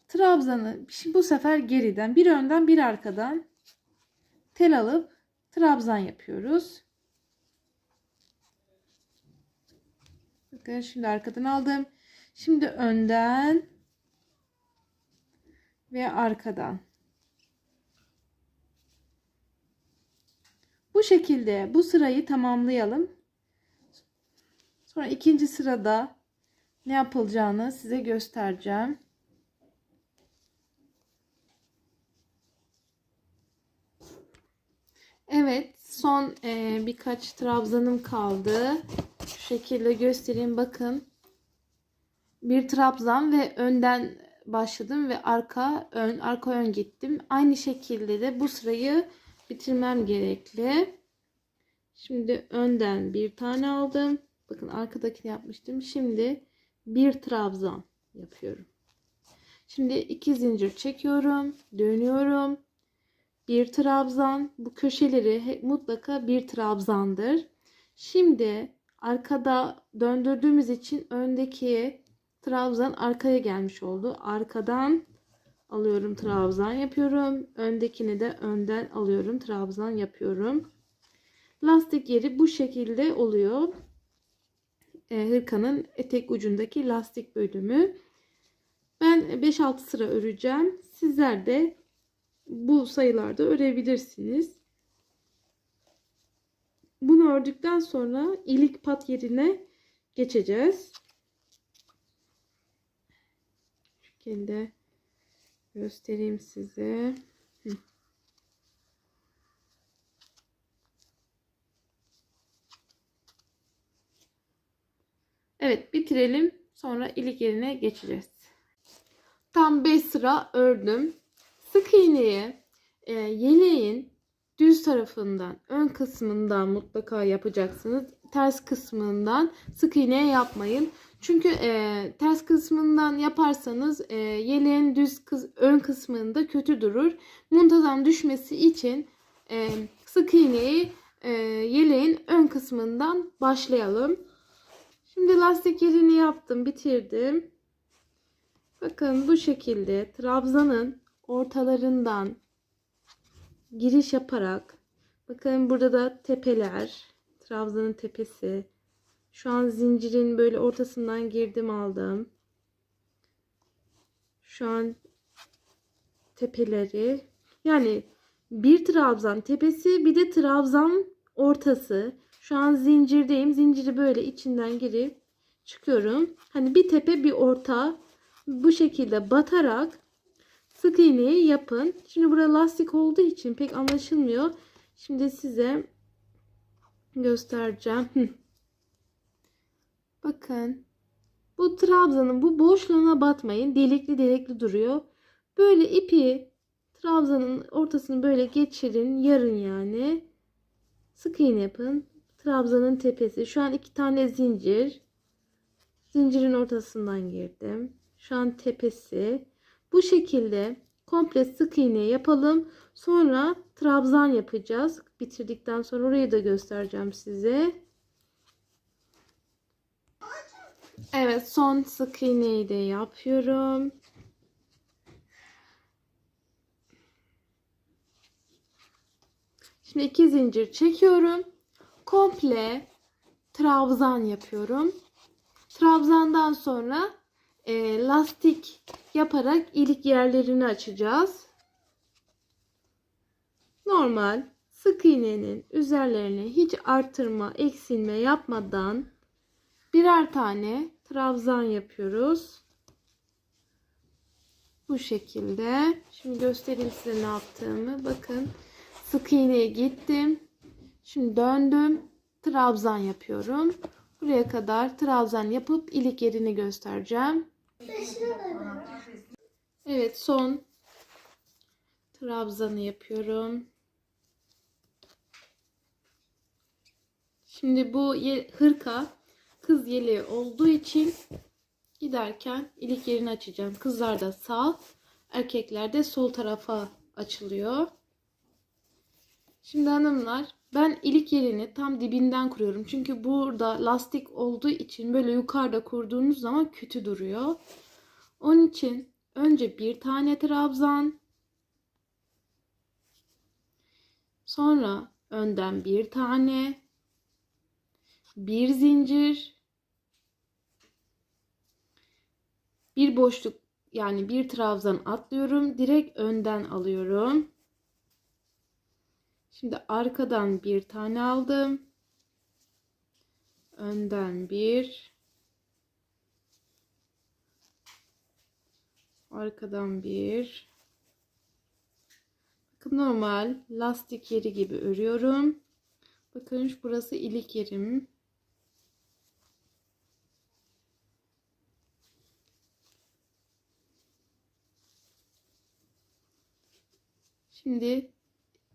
Trabzanı bu sefer geriden, bir önden bir arkadan tel alıp trabzan yapıyoruz. Bakın şimdi arkadan aldım. Şimdi önden ve arkadan. Bu şekilde bu sırayı tamamlayalım. Sonra ikinci sırada ne yapılacağını size göstereceğim. Evet, son birkaç trabzanım kaldı. Şu şekilde göstereyim, bakın. Bir trabzan ve önden başladım ve arka ön gittim. Aynı şekilde de bu sırayı bitirmem gerekli. Şimdi önden bir tane aldım. Bakın arkadakini yapmıştım. Şimdi bir trabzan. yapıyorum. Şimdi 2 zincir çekiyorum, dönüyorum. Bir trabzan, bu köşeleri mutlaka bir trabzandır. Şimdi arkada döndürdüğümüz için öndeki trabzan arkaya gelmiş oldu. Arkadan alıyorum, trabzan yapıyorum. Öndekini de önden alıyorum, trabzan yapıyorum. Lastik yeri bu şekilde oluyor. Hırkanın etek ucundaki lastik bölümü. Ben 5-6 sıra öreceğim. Sizler de bu sayılarda örebilirsiniz. Bunu ördükten sonra ilik pat yerine geçeceğiz. Şu şekilde göstereyim size. Evet, bitirelim. Sonra ilik yerine geçeceğiz. Tam 5 sıra ördüm. Sık iğneyi yeleğin düz tarafından, ön kısmından mutlaka yapacaksınız. Ters kısmından sık iğne yapmayın. Çünkü ters kısmından yaparsanız yeleğin ön kısmında kötü durur. Muntadan düşmesi için sık iğneyi yeleğin ön kısmından başlayalım. Şimdi lastik yerini yaptım, bitirdim. Bakın bu şekilde trabzanın ortalarından giriş yaparak, bakın burada da tepeler, trabzanın tepesi. Şu an zincirin böyle ortasından girdim, aldım. Şu an tepeleri, yani bir trabzan tepesi, bir de trabzan ortası. Şu an zincirdeyim. Zinciri böyle içinden girip çıkıyorum. Hani bir tepe bir orta, bu şekilde batarak sık iğneyi yapın. Şimdi burada lastik olduğu için pek anlaşılmıyor. Şimdi size göstereceğim. Bakın. Bu trabzanın bu boşluğuna batmayın. Delikli delikli duruyor. Böyle ipi trabzanın ortasını böyle geçirin. Yarın yani. Sık iğne yapın. Trabzanın tepesi. Şu an 2 tane zincir. Zincirin ortasından girdim. Şu an tepesi. Bu şekilde komple sık iğne yapalım. Sonra trabzan yapacağız. Bitirdikten sonra orayı da göstereceğim size. Evet, son sık iğneyi de yapıyorum. Şimdi 2 zincir çekiyorum. Komple trabzan yapıyorum. Trabzandan sonra lastik yaparak ilik yerlerini açacağız. Normal sık iğnenin üzerlerine hiç artırma, eksilme yapmadan birer tane trabzan yapıyoruz. Bu şekilde. Şimdi göstereyim size ne yaptığımı. Bakın, sık iğneye gittim. Şimdi döndüm. Trabzan yapıyorum. Buraya kadar trabzan yapıp ilik yerini göstereceğim. Evet, son trabzanı yapıyorum. Şimdi bu hırka kız yeleği olduğu için giderken ilik yerini açacağım. Kızlar da sağ, erkekler de sol tarafa açılıyor. Şimdi hanımlar, ben ilik yerini tam dibinden kuruyorum. Çünkü burada lastik olduğu için böyle yukarıda kurduğunuz zaman kötü duruyor. Onun için önce bir tane trabzan, sonra önden bir tane, bir zincir, bir boşluk, yani bir trabzan atlıyorum. Direkt önden alıyorum. Şimdi arkadan bir tane aldım. Önden bir. Arkadan bir. Bakın, normal lastik yeri gibi örüyorum. Bakın, burası ilik yerim. Şimdi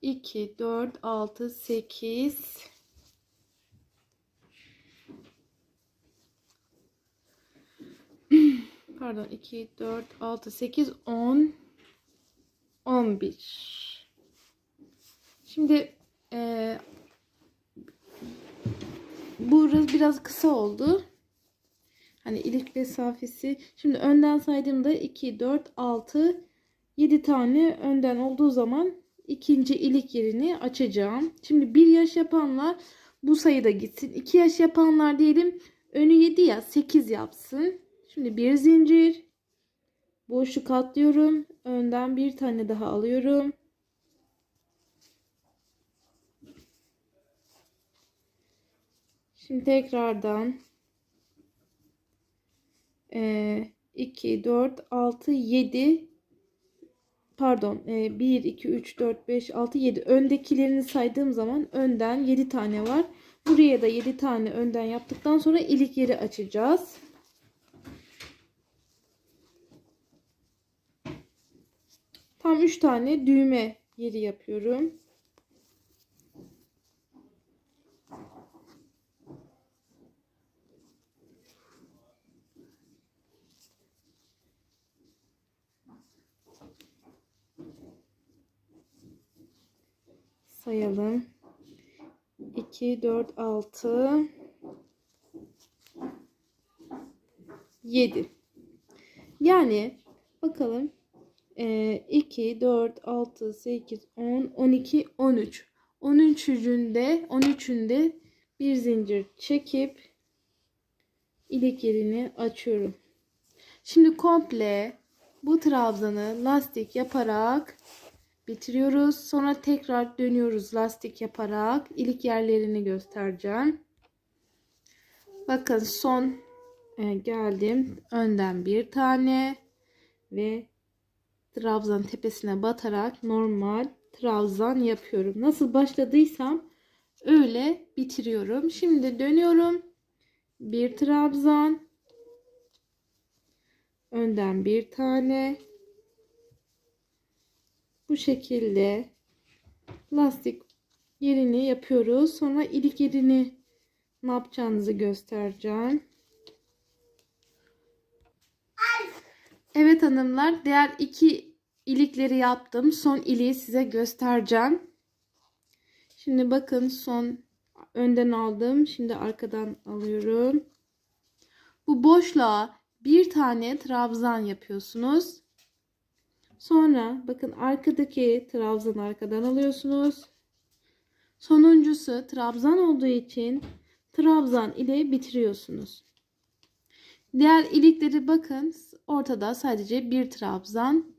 2, 4, 6, 8. pardon 2, 4, 6, 8, 10, 11. Şimdi burası biraz kısa oldu. Hani ilik mesafesi. Şimdi önden saydığımda 2, 4, 6, 7 tane önden olduğu zaman ikinci ilik yerini açacağım. Şimdi 1 yaş yapanlar bu sayıda gitsin. 2 yaş yapanlar diyelim önü 7 ya 8 yapsın. Şimdi bir zincir. Boşluk atlıyorum. Önden bir tane daha alıyorum. Şimdi tekrardan 2, 4, 6, 7 pardon 1, 2, 3, 4, 5, 6, 7 öndekilerini saydığım zaman önden 7 tane var. Buraya da 7 tane önden yaptıktan sonra ilik yeri açacağız. Tam 3 tane düğme yeri yapıyorum. Sayalım. 2, 4, 6, 7. Yani bakalım 2, 4, 6, 8, 10, 12, 13. 13'ünde bir zincir çekip ilik yerini açıyorum. Şimdi komple bu trabzanı lastik yaparak bitiriyoruz. Sonra tekrar dönüyoruz lastik yaparak. İlik yerlerini göstereceğim. Bakın son geldim. Önden bir tane ve trabzan tepesine batarak normal trabzan yapıyorum. Nasıl başladıysam öyle bitiriyorum. Şimdi dönüyorum. Bir trabzan. Önden bir tane. Bu şekilde lastik yerini yapıyoruz. Sonra ilik yerini ne yapacağınızı göstereceğim. Evet hanımlar, diğer iki ilikleri yaptım. Son iliği size göstereceğim. Şimdi bakın son önden aldım. Şimdi arkadan alıyorum. Bu boşluğa bir tane trabzan yapıyorsunuz. Sonra bakın arkadaki trabzanı arkadan alıyorsunuz. Sonuncusu trabzan olduğu için trabzan ile bitiriyorsunuz. Diğer ilikleri bakın ortada sadece bir trabzan.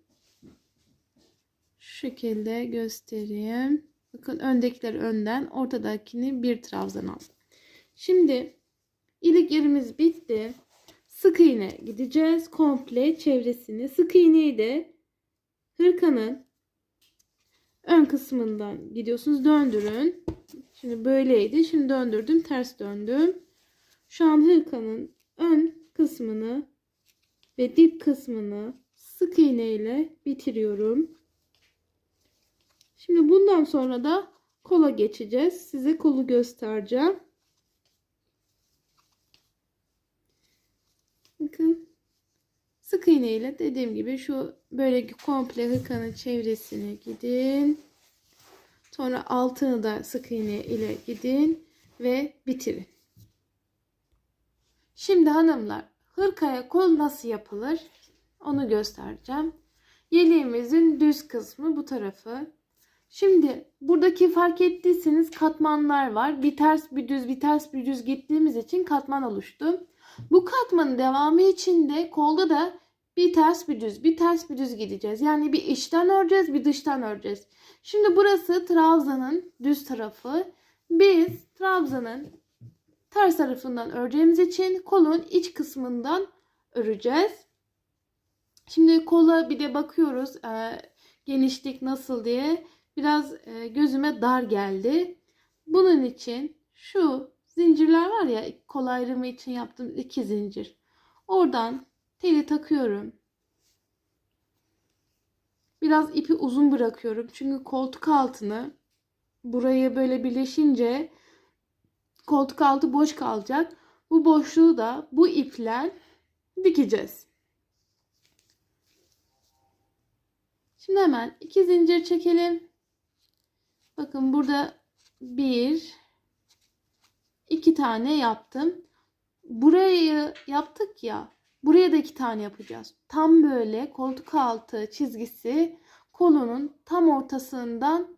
Şu şekilde göstereyim. Bakın öndekiler önden, ortadakini bir trabzan aldım. Şimdi ilik yerimiz bitti. Sık iğne gideceğiz. Komple çevresini. Sık iğneyi de hırkanın ön kısmından gidiyorsunuz. Döndürün. Şimdi böyleydi. Şimdi döndürdüm. Ters döndüm. Şu an hırkanın ön kısmını ve dip kısmını sık iğne ile bitiriyorum. Şimdi bundan sonra da kola geçeceğiz. Size kolu göstereceğim. Bakın. Sık iğne ile dediğim gibi şu böyle komple hırkanın çevresine gidin. Sonra altını da sık iğne ile gidin ve bitirin. Şimdi hanımlar, hırkaya kol nasıl yapılır onu göstereceğim. Yeleğimizin düz kısmı bu tarafı. Şimdi buradaki fark ettiyseniz katmanlar var. Bir ters bir düz bir ters bir düz gittiğimiz için katman oluştu. Bu katmanın devamı için de kolda da bir ters bir düz bir ters bir düz gideceğiz. Yani bir içten öreceğiz bir dıştan öreceğiz. Şimdi burası trabzanın düz tarafı. Biz trabzanın ters tarafından öreceğimiz için kolun iç kısmından öreceğiz. Şimdi kola bir de bakıyoruz genişlik nasıl diye. Biraz gözüme dar geldi. Bunun için şu zincirler var ya, kol ayrımı için yaptığım 2 zincir. Oradan teli takıyorum. Biraz ipi uzun bırakıyorum. Çünkü koltuk altını burayı böyle birleşince koltuk altı boş kalacak. Bu boşluğu da bu iple dikeceğiz. Şimdi hemen 2 zincir çekelim. Bakın burada 1 2 tane yaptım. Burayı yaptık ya. Buraya da 2 tane yapacağız. Tam böyle koltuk altı çizgisi kolunun tam ortasından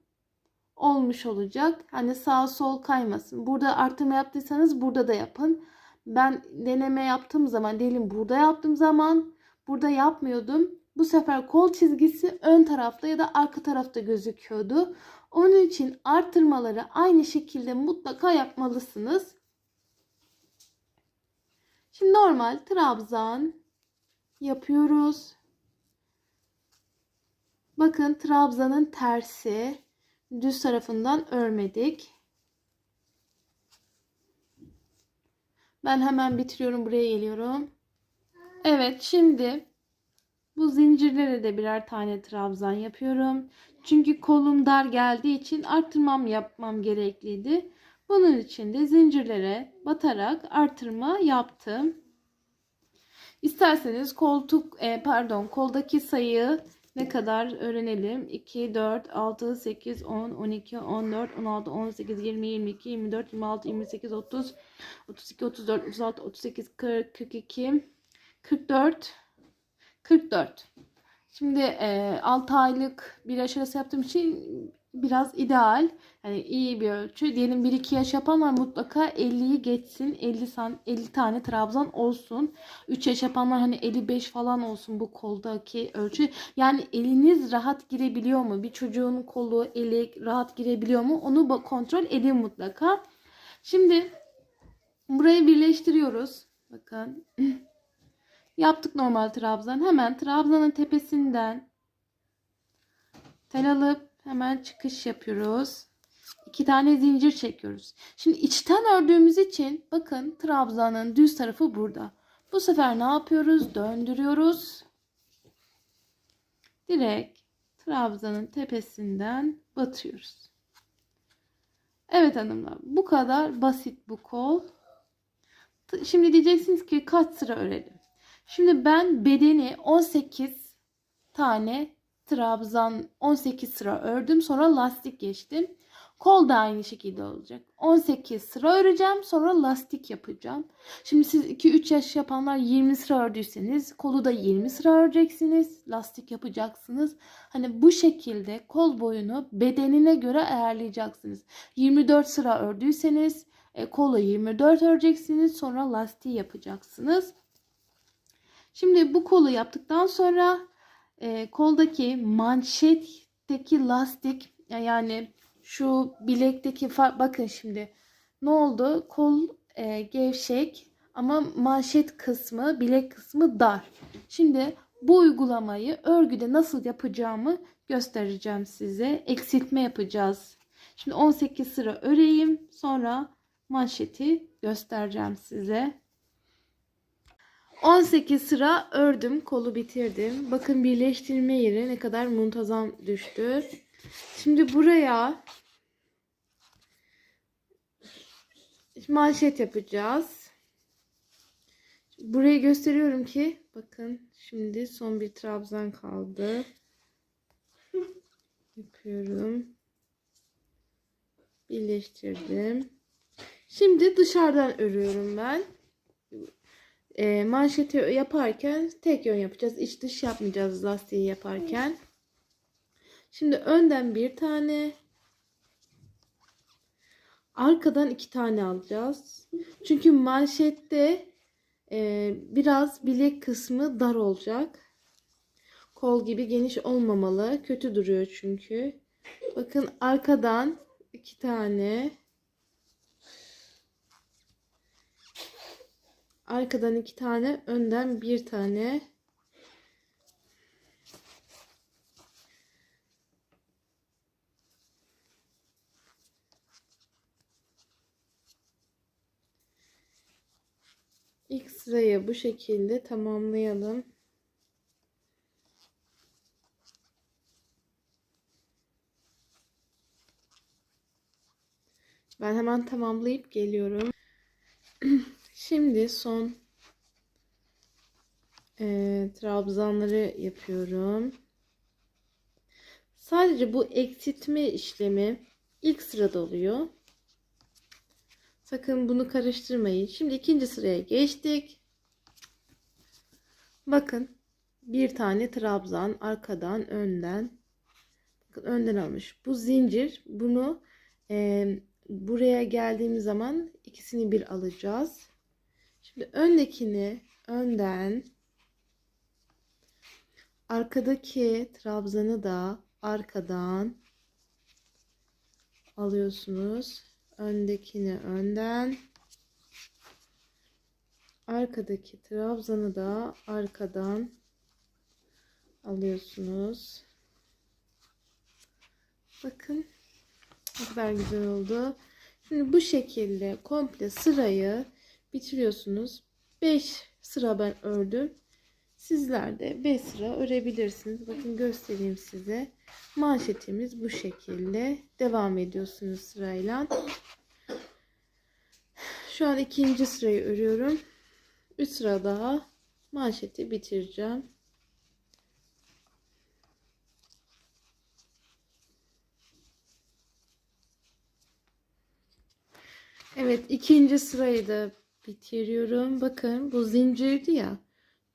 olmuş olacak. Hani sağ sol kaymasın. Burada artırma yaptıysanız burada da yapın. Ben deneme yaptığım zaman, diyelim burada yaptığım zaman burada yapmıyordum. Bu sefer kol çizgisi ön tarafta ya da arka tarafta gözüküyordu. Onun için artırmaları aynı şekilde mutlaka yapmalısınız. Şimdi normal trabzan yapıyoruz. Bakın trabzanın tersi, düz tarafından örmedik. Ben hemen bitiriyorum, buraya geliyorum. Evet, şimdi bu zincirlere de birer tane trabzan yapıyorum. Çünkü kolum dar geldiği için artırmam yapmam gerekliydi. Bunun için de zincirlere batarak artırma yaptım. İsterseniz koldaki sayıyı ne kadar öğrenelim. 2, 4, 6, 8, 10, 12, 14, 16, 18, 20, 22, 24, 26, 28, 30, 32, 34, 36, 38, 40, 42, 44, 44. Şimdi 6 aylık bir yaş arası yaptığım için biraz ideal. Yani iyi bir ölçü. Diyelim 1-2 yaş yapanlar mutlaka 50'yi geçsin. 50 tane trabzan olsun. 3 yaş yapanlar hani 55 falan olsun bu koldaki ölçü. Yani eliniz rahat girebiliyor mu? Bir çocuğun kolu, eli rahat girebiliyor mu? Onu kontrol edin mutlaka. Şimdi burayı birleştiriyoruz. Bakın. Yaptık normal trabzan. Hemen trabzanın tepesinden tel alıp hemen çıkış yapıyoruz. 2 tane zincir çekiyoruz. Şimdi içten ördüğümüz için bakın trabzanın düz tarafı burada. Bu sefer ne yapıyoruz? Döndürüyoruz. Direkt trabzanın tepesinden batıyoruz. Evet hanımlar, bu kadar basit bu kol. Şimdi diyeceksiniz ki kaç sıra örelim? Şimdi ben bedeni 18 tane trabzan 18 sıra ördüm. Sonra lastik geçtim. Kol da aynı şekilde olacak. 18 sıra öreceğim. Sonra lastik yapacağım. Şimdi siz 2-3 yaş yapanlar 20 sıra ördüyseniz kolu da 20 sıra öreceksiniz. Lastik yapacaksınız. Hani bu şekilde kol boyunu bedenine göre ayarlayacaksınız. 24 sıra ördüyseniz kolu 24 öreceksiniz. Sonra lastiği yapacaksınız. Şimdi bu kolu yaptıktan sonra koldaki manşetteki lastik, yani şu bilekteki bakın şimdi ne oldu? Kol gevşek ama manşet kısmı, bilek kısmı dar. Şimdi bu uygulamayı örgüde nasıl yapacağımı göstereceğim size. Eksiltme yapacağız. Şimdi 18 sıra öreyim, sonra manşeti göstereceğim size. 18 sıra ördüm, kolu bitirdim. Bakın birleştirme yeri ne kadar muntazam düştü. Şimdi buraya manşet yapacağız. Burayı gösteriyorum ki bakın, şimdi son bir trabzan kaldı. Yapıyorum. Birleştirdim. Şimdi dışarıdan örüyorum ben. Manşeti yaparken tek yön yapacağız. İç dış yapmayacağız lastiği yaparken. Şimdi önden bir tane, arkadan 2 tane alacağız. Çünkü manşette biraz bilek kısmı dar olacak. Kol gibi geniş olmamalı. Kötü duruyor çünkü. Bakın arkadan 2 tane. Arkadan 2 tane, önden bir tane. İlk sırayı bu şekilde tamamlayalım. Ben hemen tamamlayıp geliyorum. Şimdi son trabzanları yapıyorum. Sadece bu eksiltme işlemi ilk sırada oluyor. Sakın bunu karıştırmayın. Şimdi ikinci sıraya geçtik. Bakın bir tane trabzan arkadan önden. Bakın önden almış. Bu zincir. Bunu buraya geldiğimiz zaman ikisini bir alacağız. Şimdi öndekini önden, arkadaki trabzanı da arkadan alıyorsunuz. Öndekini önden, arkadaki trabzanı da arkadan alıyorsunuz. Bakın ne kadar güzel oldu. Şimdi bu şekilde komple sırayı bitiriyorsunuz. 5 sıra ben ördüm. Sizler de 5 sıra örebilirsiniz. Bakın göstereyim size. Manşetimiz bu şekilde. Devam ediyorsunuz sırayla. Şu an ikinci sırayı örüyorum. 3 sıra daha manşeti bitireceğim. Evet, ikinci sırayı da bitiriyorum. Bakın bu zincirdi ya.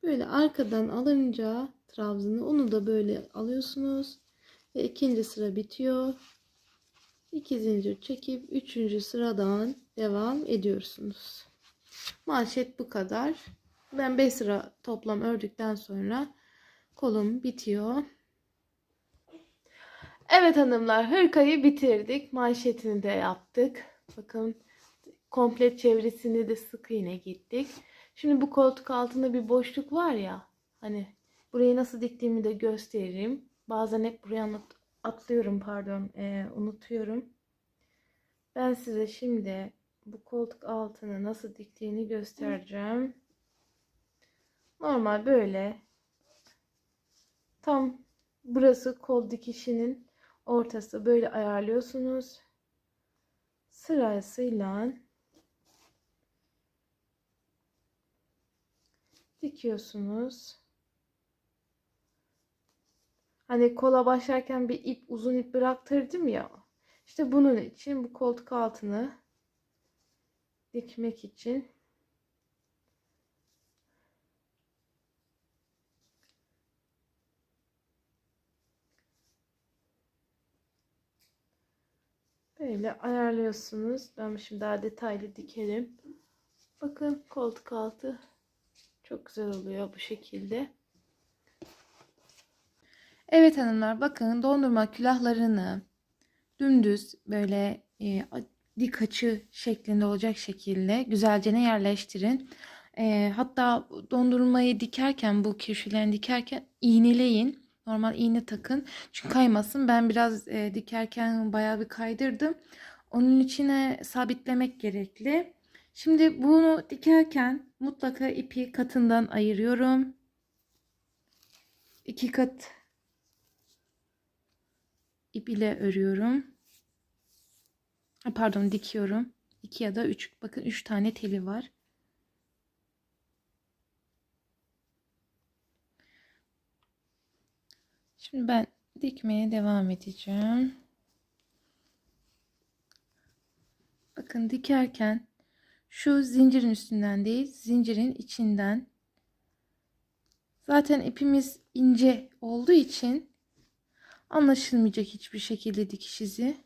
Böyle arkadan alınca trabzanı, onu da böyle alıyorsunuz. Ve ikinci sıra bitiyor. 2 zincir çekip 3. sıradan devam ediyorsunuz. Manşet bu kadar. Ben 5 sıra toplam ördükten sonra kolum bitiyor. Evet hanımlar, hırkayı bitirdik. Manşetini de yaptık. Bakın komple çevresini de sık iğne gittik. Şimdi bu koltuk altında bir boşluk var ya. Hani burayı nasıl diktiğimi de göstereyim. Bazen hep buraya atlıyorum, pardon, unutuyorum. Ben size şimdi bu koltuk altını nasıl diktiğini göstereceğim. Normal böyle tam burası kol dikişinin ortası, böyle ayarlıyorsunuz. Sırasıyla dikiyorsunuz. Hani kola başlarken bir ip, uzun ip bıraktırdım ya. İşte bunun için bu koltuk altını dikmek için böyle ayarlıyorsunuz. Ben şimdi daha detaylı dikerim. Bakın koltuk altı çok güzel oluyor bu şekilde. Evet hanımlar, bakın dondurma külahlarını dümdüz böyle dik açı şeklinde olacak şekilde güzelce yerleştirin. Hatta dondurmayı dikerken, bu kirşilerini dikerken iğneleyin. Normal iğne takın. Çünkü kaymasın. Ben biraz dikerken bayağı bir kaydırdım. Onun içine sabitlemek gerekli. Şimdi bunu dikerken mutlaka ipi katından ayırıyorum. 2 kat ip ile örüyorum. Pardon, dikiyorum. 2 ya da 3. Bakın 3 tane teli var. Şimdi ben dikmeye devam edeceğim. Bakın dikerken şu zincirin üstünden değil, zincirin içinden. Zaten ipimiz ince olduğu için anlaşılmayacak hiçbir şekilde dikiş izi.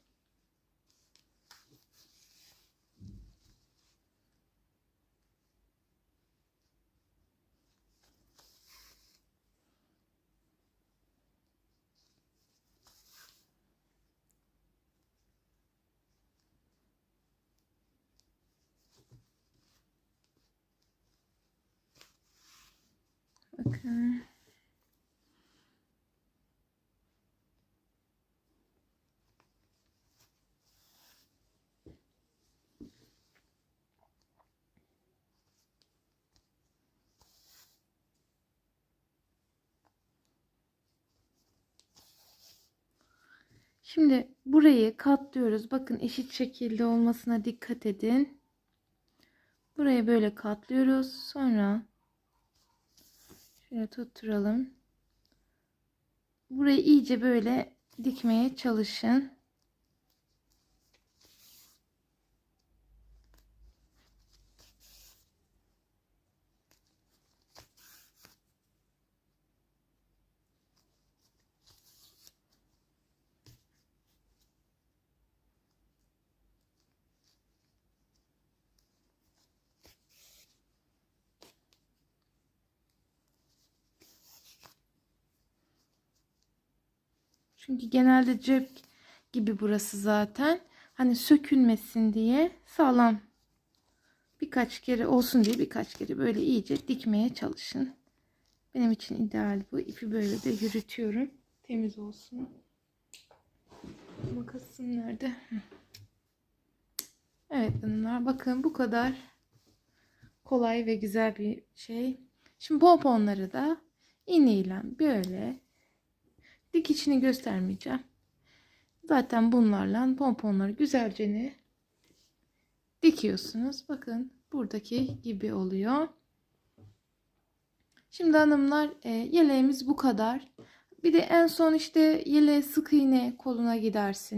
Bakın. Şimdi burayı katlıyoruz. Bakın eşit şekilde olmasına dikkat edin. Burayı böyle katlıyoruz. Sonra şöyle tutturalım. Burayı iyice böyle dikmeye çalışın. Çünkü genelde cep gibi burası zaten. Hani sökülmesin diye sağlam birkaç kere olsun diye birkaç kere böyle iyice dikmeye çalışın. Benim için ideal bu. İpi böyle de yürütüyorum. Temiz olsun. Makasım nerede? Evet hanımlar, bakın bu kadar kolay ve güzel bir şey. Şimdi pomponları da iğneyle böyle dikişini göstermeyeceğim. Zaten bunlarla pomponları güzelce dikiyorsunuz. Bakın buradaki gibi oluyor. Şimdi hanımlar yeleğimiz bu kadar. Bir de en son işte yeleğe sık iğne koluna gidersin.